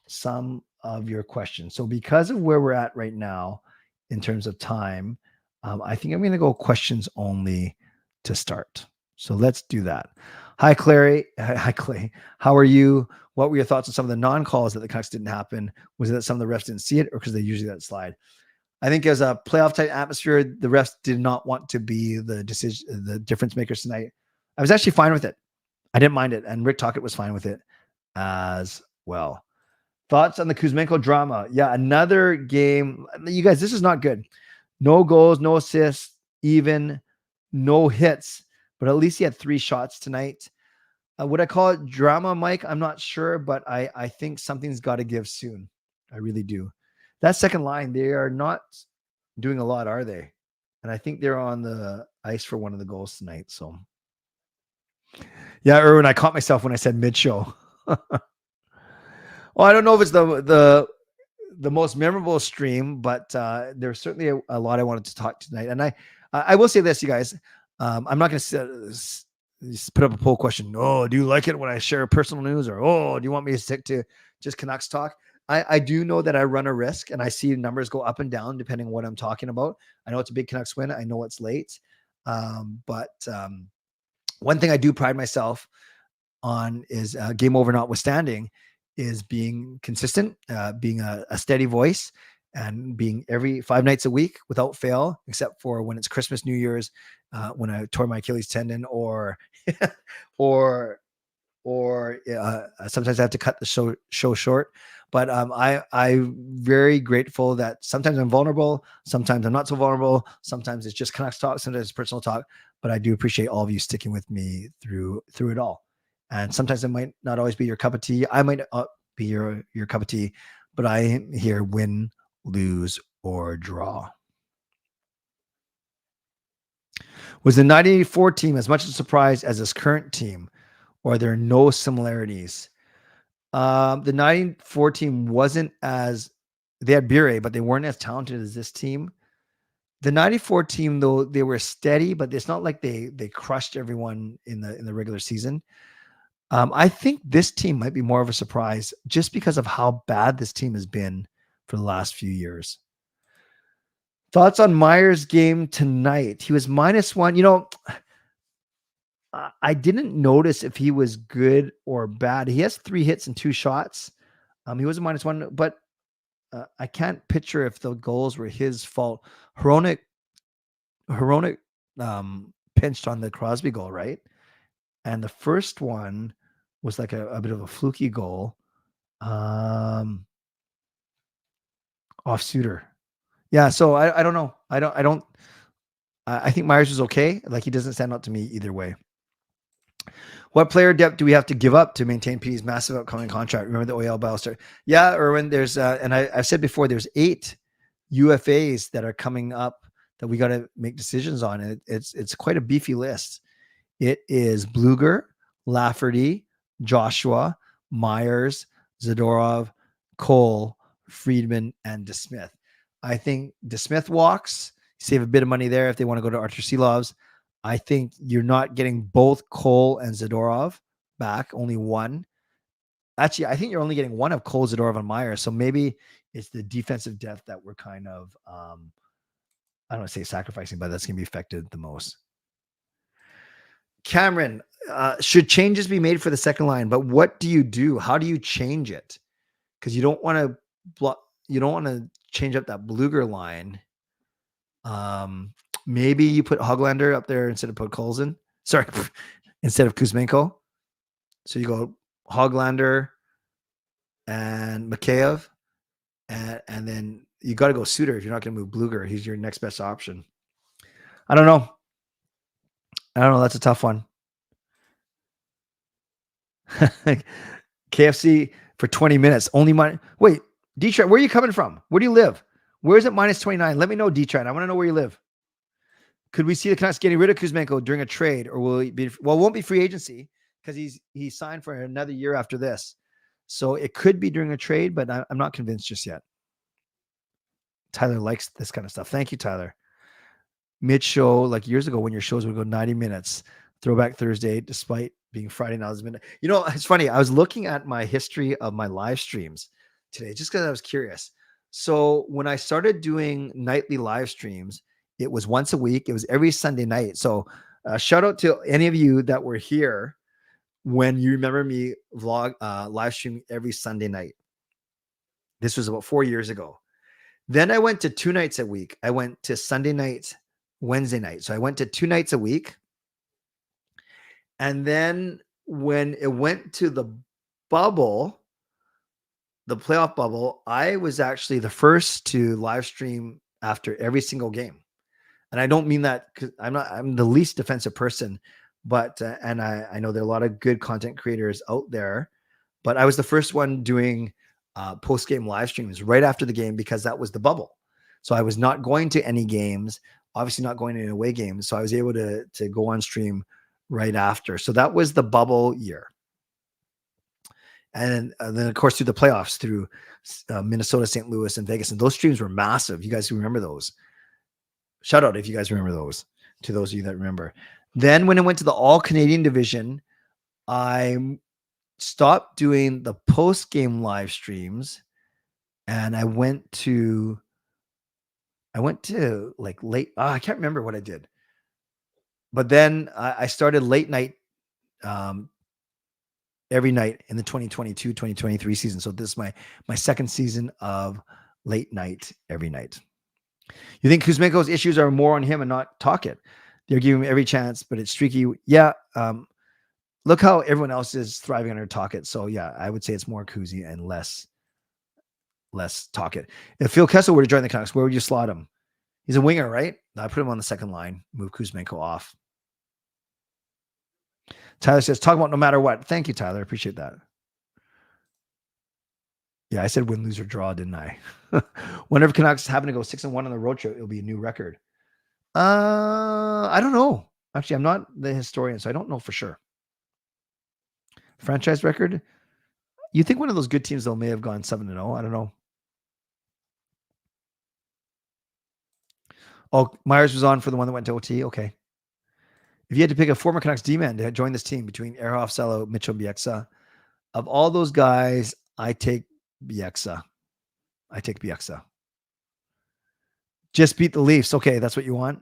some of your questions. So because of where we're at right now in terms of time, I think I'm going to go questions only to start. So let's do that. Hi, Clary. Hi, Clay. How are you? What were your thoughts on some of the non-calls that the Canucks didn't happen? Was it that some of the refs didn't see it or because they usually let it slide? I think as a playoff type atmosphere, the refs did not want to be the difference makers tonight. I was actually fine with it. I didn't mind it. And Rick Tocchet was fine with it as well. Thoughts on the Kuzmenko drama? Yeah, another game. You guys, this is not good. No goals, no assists, even no hits. But at least he had 3 shots tonight. Would I call it drama, Mike? I'm not sure, but I think something's got to give soon. I really do. That second line, they are not doing a lot, are they? And I think they're on the ice for one of the goals tonight. So, yeah, Erwin, I caught myself when I said mid-show. Well, I don't know if it's the most memorable stream, but there's certainly a lot I wanted to talk tonight. And I will say this, you guys. I'm not going to put up a poll question. Oh, do you like it when I share personal news? Or, oh, do you want me to stick to just Canucks talk? I do know that I run a risk and I see numbers go up and down depending on what I'm talking about. I know it's a big Canucks win. I know it's late. But one thing I do pride myself on is game over notwithstanding is being consistent, being a steady voice, and being every 5 nights a week without fail, except for when it's Christmas, New Year's, when I tore my Achilles tendon, or sometimes I have to cut the show short. But I'm very grateful that sometimes I'm vulnerable, sometimes I'm not so vulnerable, sometimes it's just Canucks talk, sometimes it's personal talk. But I do appreciate all of you sticking with me through it all. And sometimes it might not always be your cup of tea. I might not be your cup of tea, but I am here win, lose, or draw. Was the 1984 team as much a surprise as this current team, or are there no similarities? The 1984 team wasn't as, they had Bure, but they weren't as talented as this team. The 94 team, though, they were steady, but it's not like they crushed everyone in the regular season. I think this team might be more of a surprise just because of how bad this team has been for the last few years. Thoughts on Myers' game tonight? He was -1. You know, I didn't notice if he was good or bad. He has 3 hits and 2 shots. He was a -1, but I can't picture if the goals were his fault. Hronek pinched on the Crosby goal, right? And the first one was like a bit of a fluky goal. Off Suter. Yeah, so I don't know. I think Myers was okay. Like, he doesn't stand out to me either way. What player depth do we have to give up to maintain PD's massive upcoming contract? Remember the OEL battle start? Yeah, Erwin, there's and I've said before, there's 8 UFAs that are coming up that we got to make decisions on. It's quite a beefy list. It is Bluger, Lafferty, Joshua, Myers, Zadorov, Cole, Friedman, and DeSmith. I think DeSmith walks. Save a bit of money there if they want to go to Artur Silovs. I think you're not getting both Cole and Zadorov back, only one. Actually, I think you're only getting one of Cole, Zadorov, and Meyer. So maybe it's the defensive depth that we're kind of, I don't want to say sacrificing, but that's going to be affected the most. Cameron, should changes be made for the second line? But what do you do? How do you change it? Because you don't want to change up that Bluger line. Maybe you put Hoglander up there instead of put Colson. Sorry, instead of Kuzmenko. So you go Hoglander and Mikheyev, and then you got to go Suter if you're not going to move Bluger. He's your next best option. I don't know. That's a tough one. KFC for 20 minutes. Only money. Wait, Detroit, where are you coming from? Where do you live? Where is it minus 29? Let me know, Detroit. I want to know where you live. Could we see the Canucks getting rid of Kuzmenko during a trade, or will it be? Well, it won't be free agency because he's signed for another year after this. So it could be during a trade, but I'm not convinced just yet. Tyler likes this kind of stuff. Thank you, Tyler. Mid show, like years ago when your shows would go 90 minutes, Throwback Thursday, despite being Friday now. It's funny. I was looking at my history of my live streams today just because I was curious. So when I started doing nightly live streams, it was once a week. It was every Sunday night. So shout out to any of you that were here when you remember me live stream every Sunday night. This was about 4 years ago. Then I went to 2 nights a week. I went to Sunday night, Wednesday night. So I went to 2 nights a week. And then when it went to the bubble, the playoff bubble, I was actually the first to live stream after every single game. And I don't mean that because I'm the least defensive person, but, and I know there are a lot of good content creators out there, but I was the first one doing post-game live streams right after the game because that was the bubble. So I was not going to any games, obviously not going to any away games. So I was able to go on stream right after. So that was the bubble year. And then, of course, through the playoffs, through Minnesota, St. Louis, and Vegas. And those streams were massive. You guys remember those. Shout out if you guys remember those, to those of you that remember. Then when it went to the All-Canadian division, I stopped doing the post-game live streams. And I went to like late. I can't remember what I did. But then I started late night every night in the 2022-2023 season. So this is my second season of late night every night. You think Kuzmenko's issues are more on him and not Tocchet? They're giving him every chance, but it's streaky. Yeah. Look how everyone else is thriving under Tocchet. So yeah, I would say it's more Kuzi and less Tocchet. If Phil Kessel were to join the Canucks, where would you slot him? He's a winger, right? I put him on the second line, move Kuzmenko off. Tyler says, talk about no matter what. Thank you, Tyler. I appreciate that. Yeah, I said win, lose, or draw, didn't I? Whenever Canucks happen to go 6-1 on the road trip, it'll be a new record. I don't know. Actually, I'm not the historian, so I don't know for sure. Franchise record? You think one of those good teams, though, may have gone 7-0? I don't know. Oh, Myers was on for the one that went to OT? Okay. If you had to pick a former Canucks D-man to join this team between Ehrhoff, Salo, Mitchell, Bieksa, of all those guys, I take Bieksa. Just beat the Leafs. Okay, that's what you want?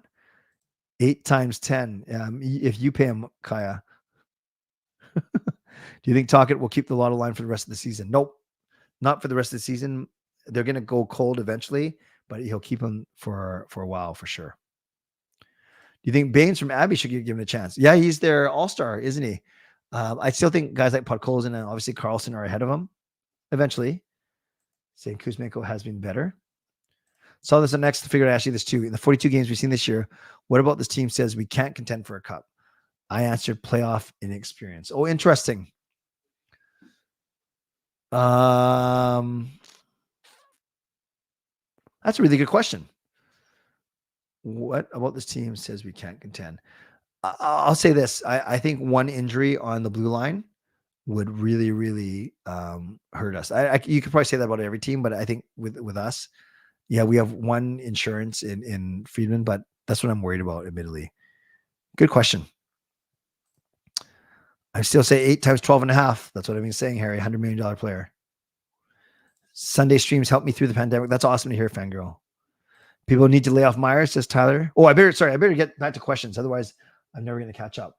8 times 10. If you pay him, Kaya. Do you think Tocchet will keep the lotto line for the rest of the season? Nope. Not for the rest of the season. They're going to go cold eventually, but he'll keep him for a while for sure. Do you think Baines from Abbey should give him a chance? Yeah, he's their all-star, isn't he? I still think guys like Podkolzin and obviously Carlson are ahead of him eventually. Saying Kuzmenko has been better. Saw this next. Figured I'd ask you this too. In the 42 games we've seen this year, what about this team says we can't contend for a cup? I answered playoff inexperience. Oh, interesting. That's a really good question. What about this team says we can't contend? I'll say this. I think one injury on the blue line would really, really hurt us. You could probably say that about every team, but I think with us, Yeah, we have one insurance in Friedman, but that's what I'm worried about, admittedly. Good question. I still say 8 times 12 and a half. That's what I've been saying, Harry. $100 million player. Sunday streams helped me through the pandemic. That's awesome to hear, fangirl. People need to lay off Myers, says Tyler. Oh, I better get back to questions. Otherwise, I'm never going to catch up.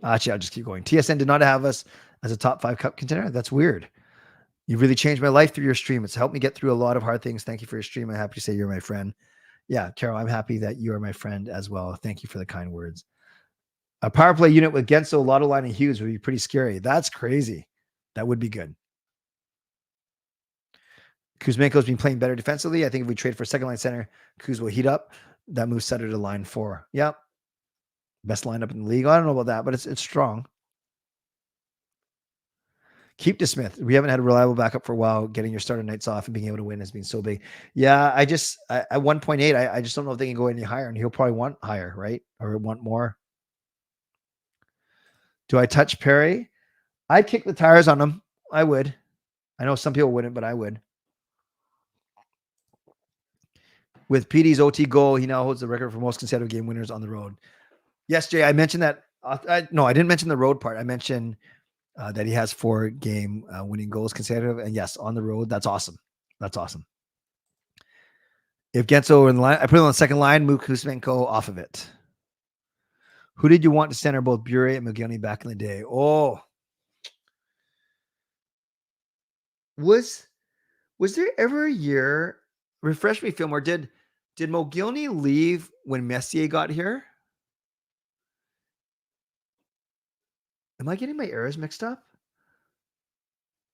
Actually, I'll just keep going. TSN did not have us as a top 5 cup contender. That's weird. You really changed my life through your stream. It's helped me get through a lot of hard things. Thank you for your stream. I'm happy to say you're my friend. Yeah, Carol, I'm happy that you are my friend as well. Thank you for the kind words. A power play unit with Genso, Lotto Line, and Hughes would be pretty scary. That's crazy. That would be good. Kuzmenko's been playing better defensively. I think if we trade for a second line center, Kuz will heat up. That moves Sutter to line 4. Yep. Best lineup in the league. I don't know about that, but it's strong. Keep DeSmith. We haven't had a reliable backup for a while. Getting your starter nights off and being able to win has been so big. Yeah, at 1.8, I just don't know if they can go any higher, and he'll probably want higher, right? Or want more. Do I touch Perry? I'd kick the tires on him. I would. I know some people wouldn't, but I would. With PD's OT goal, he now holds the record for most consecutive game winners on the road. Yes, Jay, I mentioned that. No, I didn't mention the road part. I mentioned that he has 4 game winning goals consecutive. And yes, on the road, that's awesome. That's awesome. If Genso in the line, I put him on the second line, move Kuzmenko off of it. Who did you want to center both Bure and Mogilny back in the day? Oh, was there ever a year? Refresh me, Fillmore. Did Mogilny leave when Messier got here? Am I getting my errors mixed up?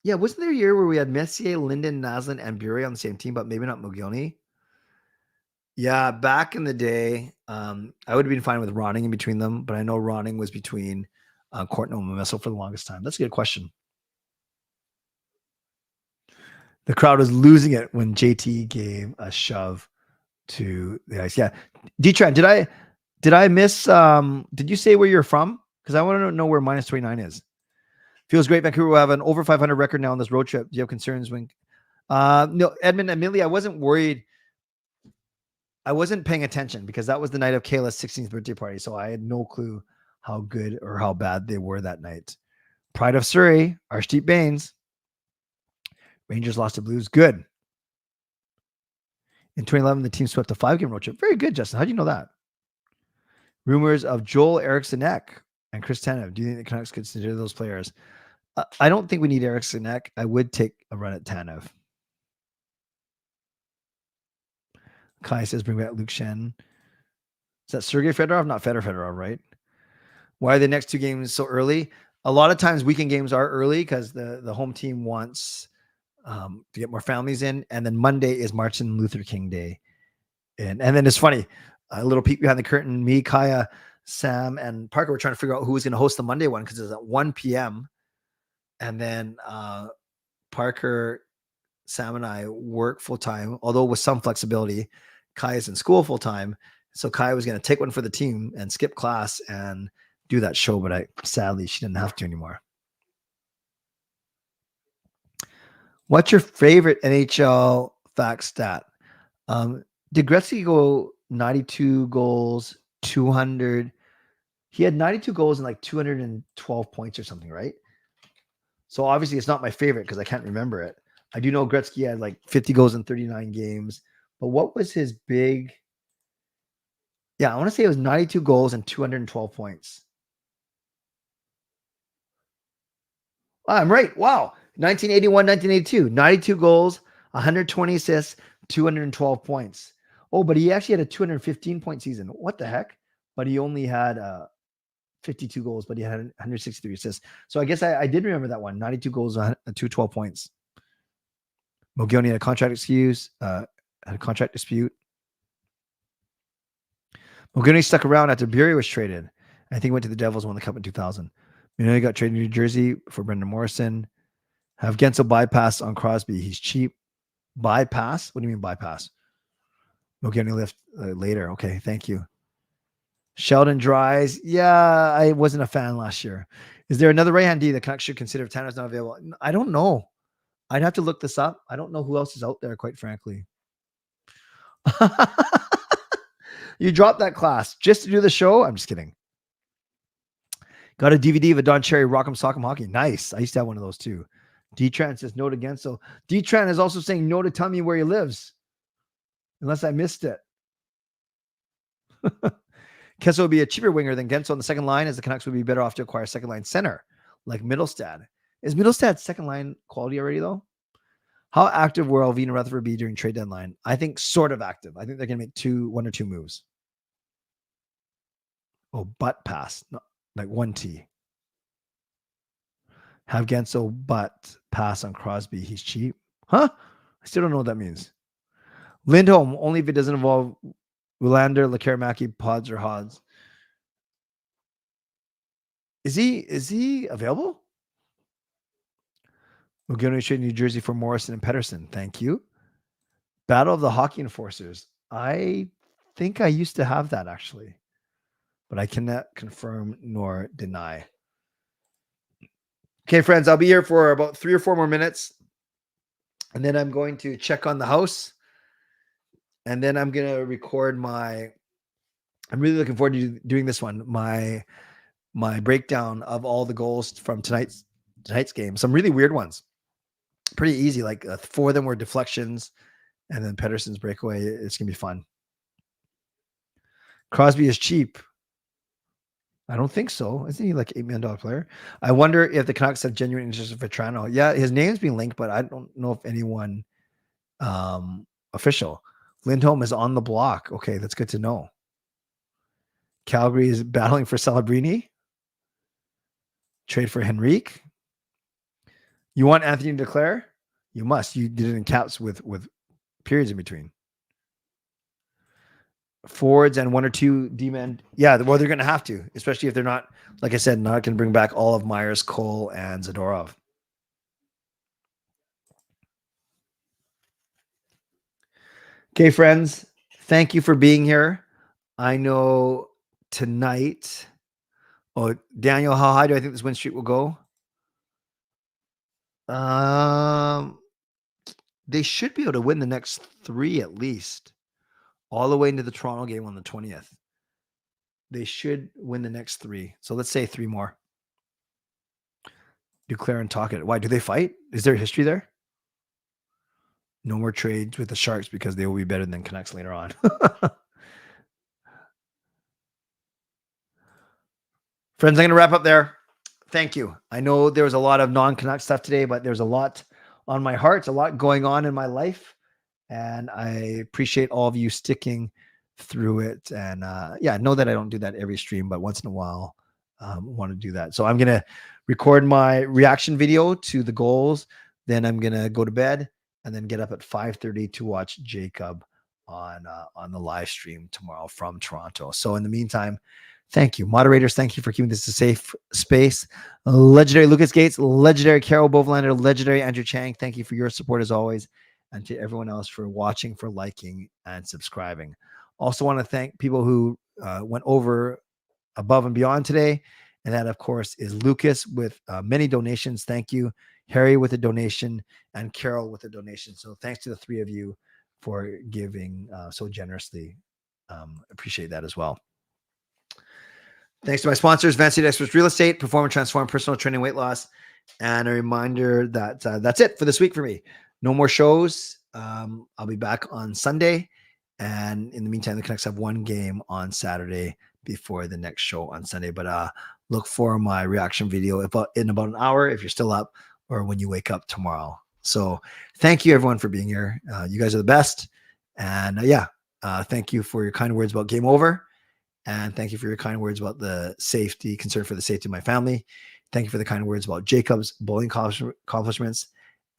Yeah, wasn't there a year where we had Messier, Linden, Naslin, and Bure on the same team, but maybe not Mogilny? Yeah, back in the day, I would have been fine with Ronning in between them, but I know Ronning was between Courtney and Memesso for the longest time. That's a good question. The crowd was losing it when JT gave a shove to the ice. Yeah. D-Tran, did I miss, did you say where you're from? Because I want to know where minus 29 is. Feels great. Vancouver will have an over 500 record now on this road trip. Do you have concerns when? No, Edmund, admittedly, I wasn't worried. I wasn't paying attention because that was the night of Kayla's 16th birthday party. So I had no clue how good or how bad they were that night. Pride of Surrey, Archdeep Baines. Rangers lost to Blues. Good. In 2011, the team swept a 5-game road trip. Very good, Justin. How do you know that? Rumors of Joel Eriksson-Ek and Chris Tanev. Do you think the Canucks consider those players? I don't think we need Eriksson-Ek. I would take a run at Tanev. Kai says bring back Luke Shen. Is that Sergei Fedorov? Not Fedorov, right? Why are the next 2 games so early? A lot of times weekend games are early because the home team wants to get more families in. And then Monday is Martin Luther King Day. And then it's funny, a little peek behind the curtain. Me, Kaya, Sam, and Parker were trying to figure out who was going to host the Monday one because it's at 1 p.m. And then Parker, Sam, and I work full-time, although with some flexibility. Kai is in school full-time. So Kai was going to take one for the team and skip class and do that show, but sadly, she didn't have to anymore. What's your favorite NHL fact stat? Did Gretzky go 92 goals, 200? He had 92 goals and like 212 points or something, right? So obviously it's not my favorite because I can't remember it. I do know Gretzky had like 50 goals in 39 games. But what was his big? Yeah, I want to say it was 92 goals and 212 points. I'm right. Wow. 1981, 1982, 92 goals, 120 assists, 212 points. Oh, but he actually had a 215 point season. What the heck? But he only had 52 goals, but he had 163 assists. So I guess I did remember that one. 92 goals, 212 points. Mogilny had a contract had a contract dispute. Mogilny stuck around after Bure was traded. I think he went to the Devils, won the Cup in 2000. He got traded to New Jersey for Brendan Morrison. Have Gensel bypass on Crosby. He's cheap. Bypass? What do you mean bypass? Mogilny left later. Okay, thank you. Sheldon Dries. Yeah, I wasn't a fan last year. Is there another right-hand D that Canucks should consider if Tanner's not available? I don't know. I'd have to look this up. I don't know who else is out there, quite frankly. You dropped that class just to do the show? I'm just kidding. Got a DVD of a Don Cherry Rock'em Sock'em Hockey. Nice. I used to have one of those too. D-Tran says no to Gensel. D-Tran is also saying no to tell me where he lives. Unless I missed it. Kessel would be a cheaper winger than Gensel on the second line, as the Canucks would be better off to acquire a second line center like Middlestad. Is Middlestad second line quality already though? How active will Alvin and Rutherford be during trade deadline? I think sort of active. I think they're going to make one or two moves. Oh, butt pass. No, like 1T. Have Gensel butt pass on Crosby. He's cheap. Huh? I still don't know what that means. Lindholm, only if it doesn't involve Willander, Lekaramaki, Pods, or Hodds. Is he available? We're going to trade New Jersey for Morrison and Pettersson. Thank you. Battle of the Hockey Enforcers. I think I used to have that actually, but I cannot confirm nor deny. Okay, friends, I'll be here for about 3 or 4 more minutes, and then I'm going to check on the house, and then I'm going to record I'm really looking forward to doing this one, my breakdown of all the goals from tonight's game. Some really weird ones. Pretty easy. Like 4 of them were deflections, and then Pettersson's breakaway. It's going to be fun. Crosby is cheap. I don't think so. Isn't he like $8 million player? I wonder if the Canucks have genuine interest in Vetrano. Yeah, his name's being linked, but I don't know if anyone official. Lindholm is on the block. Okay, that's good to know. Calgary is battling for Celebrini. Trade for Henrique. You want Anthony to declare? You must. You did it in caps with periods in between. Forwards and 1 or 2 D-men. Yeah, well, they're going to have to, especially if they're not, like I said, not going to bring back all of Myers, Cole, and Zadorov. Okay, friends, thank you for being here. I know tonight. Oh, Daniel, how high do I think this win streak will go? They should be able to win the next 3 at least, all the way into the Toronto game on the 20th. They should win the next 3. So let's say 3 more. Duclair and Tocchet. Why do they fight? Is there history there? No more trades with the Sharks because they will be better than Canucks later on. Friends, I'm going to wrap up there. Thank you. I know there was a lot of non-Canuck stuff today, but there's a lot on my heart, a lot going on in my life. And I appreciate all of you sticking through it. And yeah, know that I don't do that every stream, but once in a while, want to do that. So I'm going to record my reaction video to the goals. Then I'm going to go to bed and then get up at 5:30 to watch Jacob on the live stream tomorrow from Toronto. So in the meantime, thank you. Moderators, thank you for keeping this a safe space. Legendary Lucas Gates, legendary Carol Bovelander, legendary Andrew Chang, thank you for your support as always. And to everyone else for watching, for liking, and subscribing. Also want to thank people who went over above and beyond today. And that, of course, is Lucas with many donations. Thank you. Harry with a donation and Carol with a donation. So thanks to the 3 of you for giving so generously. Appreciate that as well. Thanks to my sponsors, Van City Experts Real Estate, Perform and Transform, Personal Training, Weight Loss. And a reminder that that's it for this week for me. No more shows. I'll be back on Sunday. And in the meantime, the Canucks have 1 game on Saturday before the next show on Sunday. But look for my reaction video in about an hour if you're still up, or when you wake up tomorrow. So thank you, everyone, for being here. You guys are the best. And thank you for your kind words about Game Over. And thank you for your kind words about the safety, concern for the safety of my family. Thank you for the kind words about Jacob's bowling accomplishments.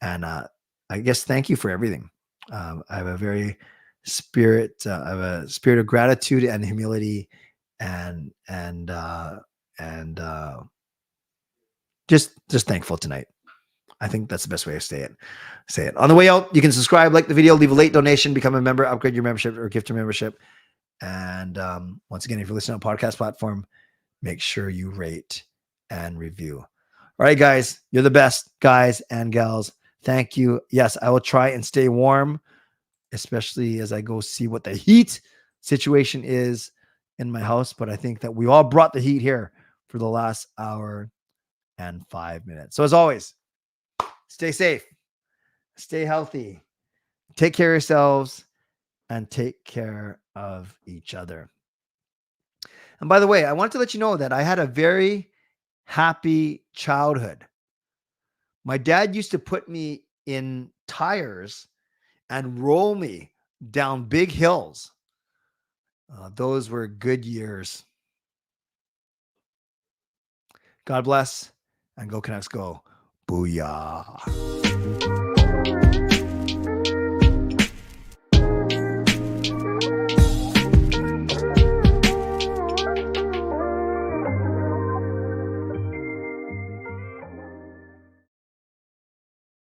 And I guess thank you for everything. I have a spirit of gratitude and humility, and just thankful tonight. I think that's the best way to say it. On the way out, you can subscribe, like the video, leave a late donation, become a member, upgrade your membership, or gift your membership. And once again, if you're listening on a podcast platform, make sure you rate and review. All right, guys, you're the best, guys and gals. Thank you. Yes, I will try and stay warm, especially as I go see what the heat situation is in my house. But I think that we all brought the heat here for the last hour and 5 minutes. So as always, stay safe, stay healthy, take care of yourselves, and take care of each other. And by the way, I want to let you know that I had a very happy childhood. My dad used to put me in tires and roll me down big hills. Those were good years. God bless, and go Canucks go. Booyah.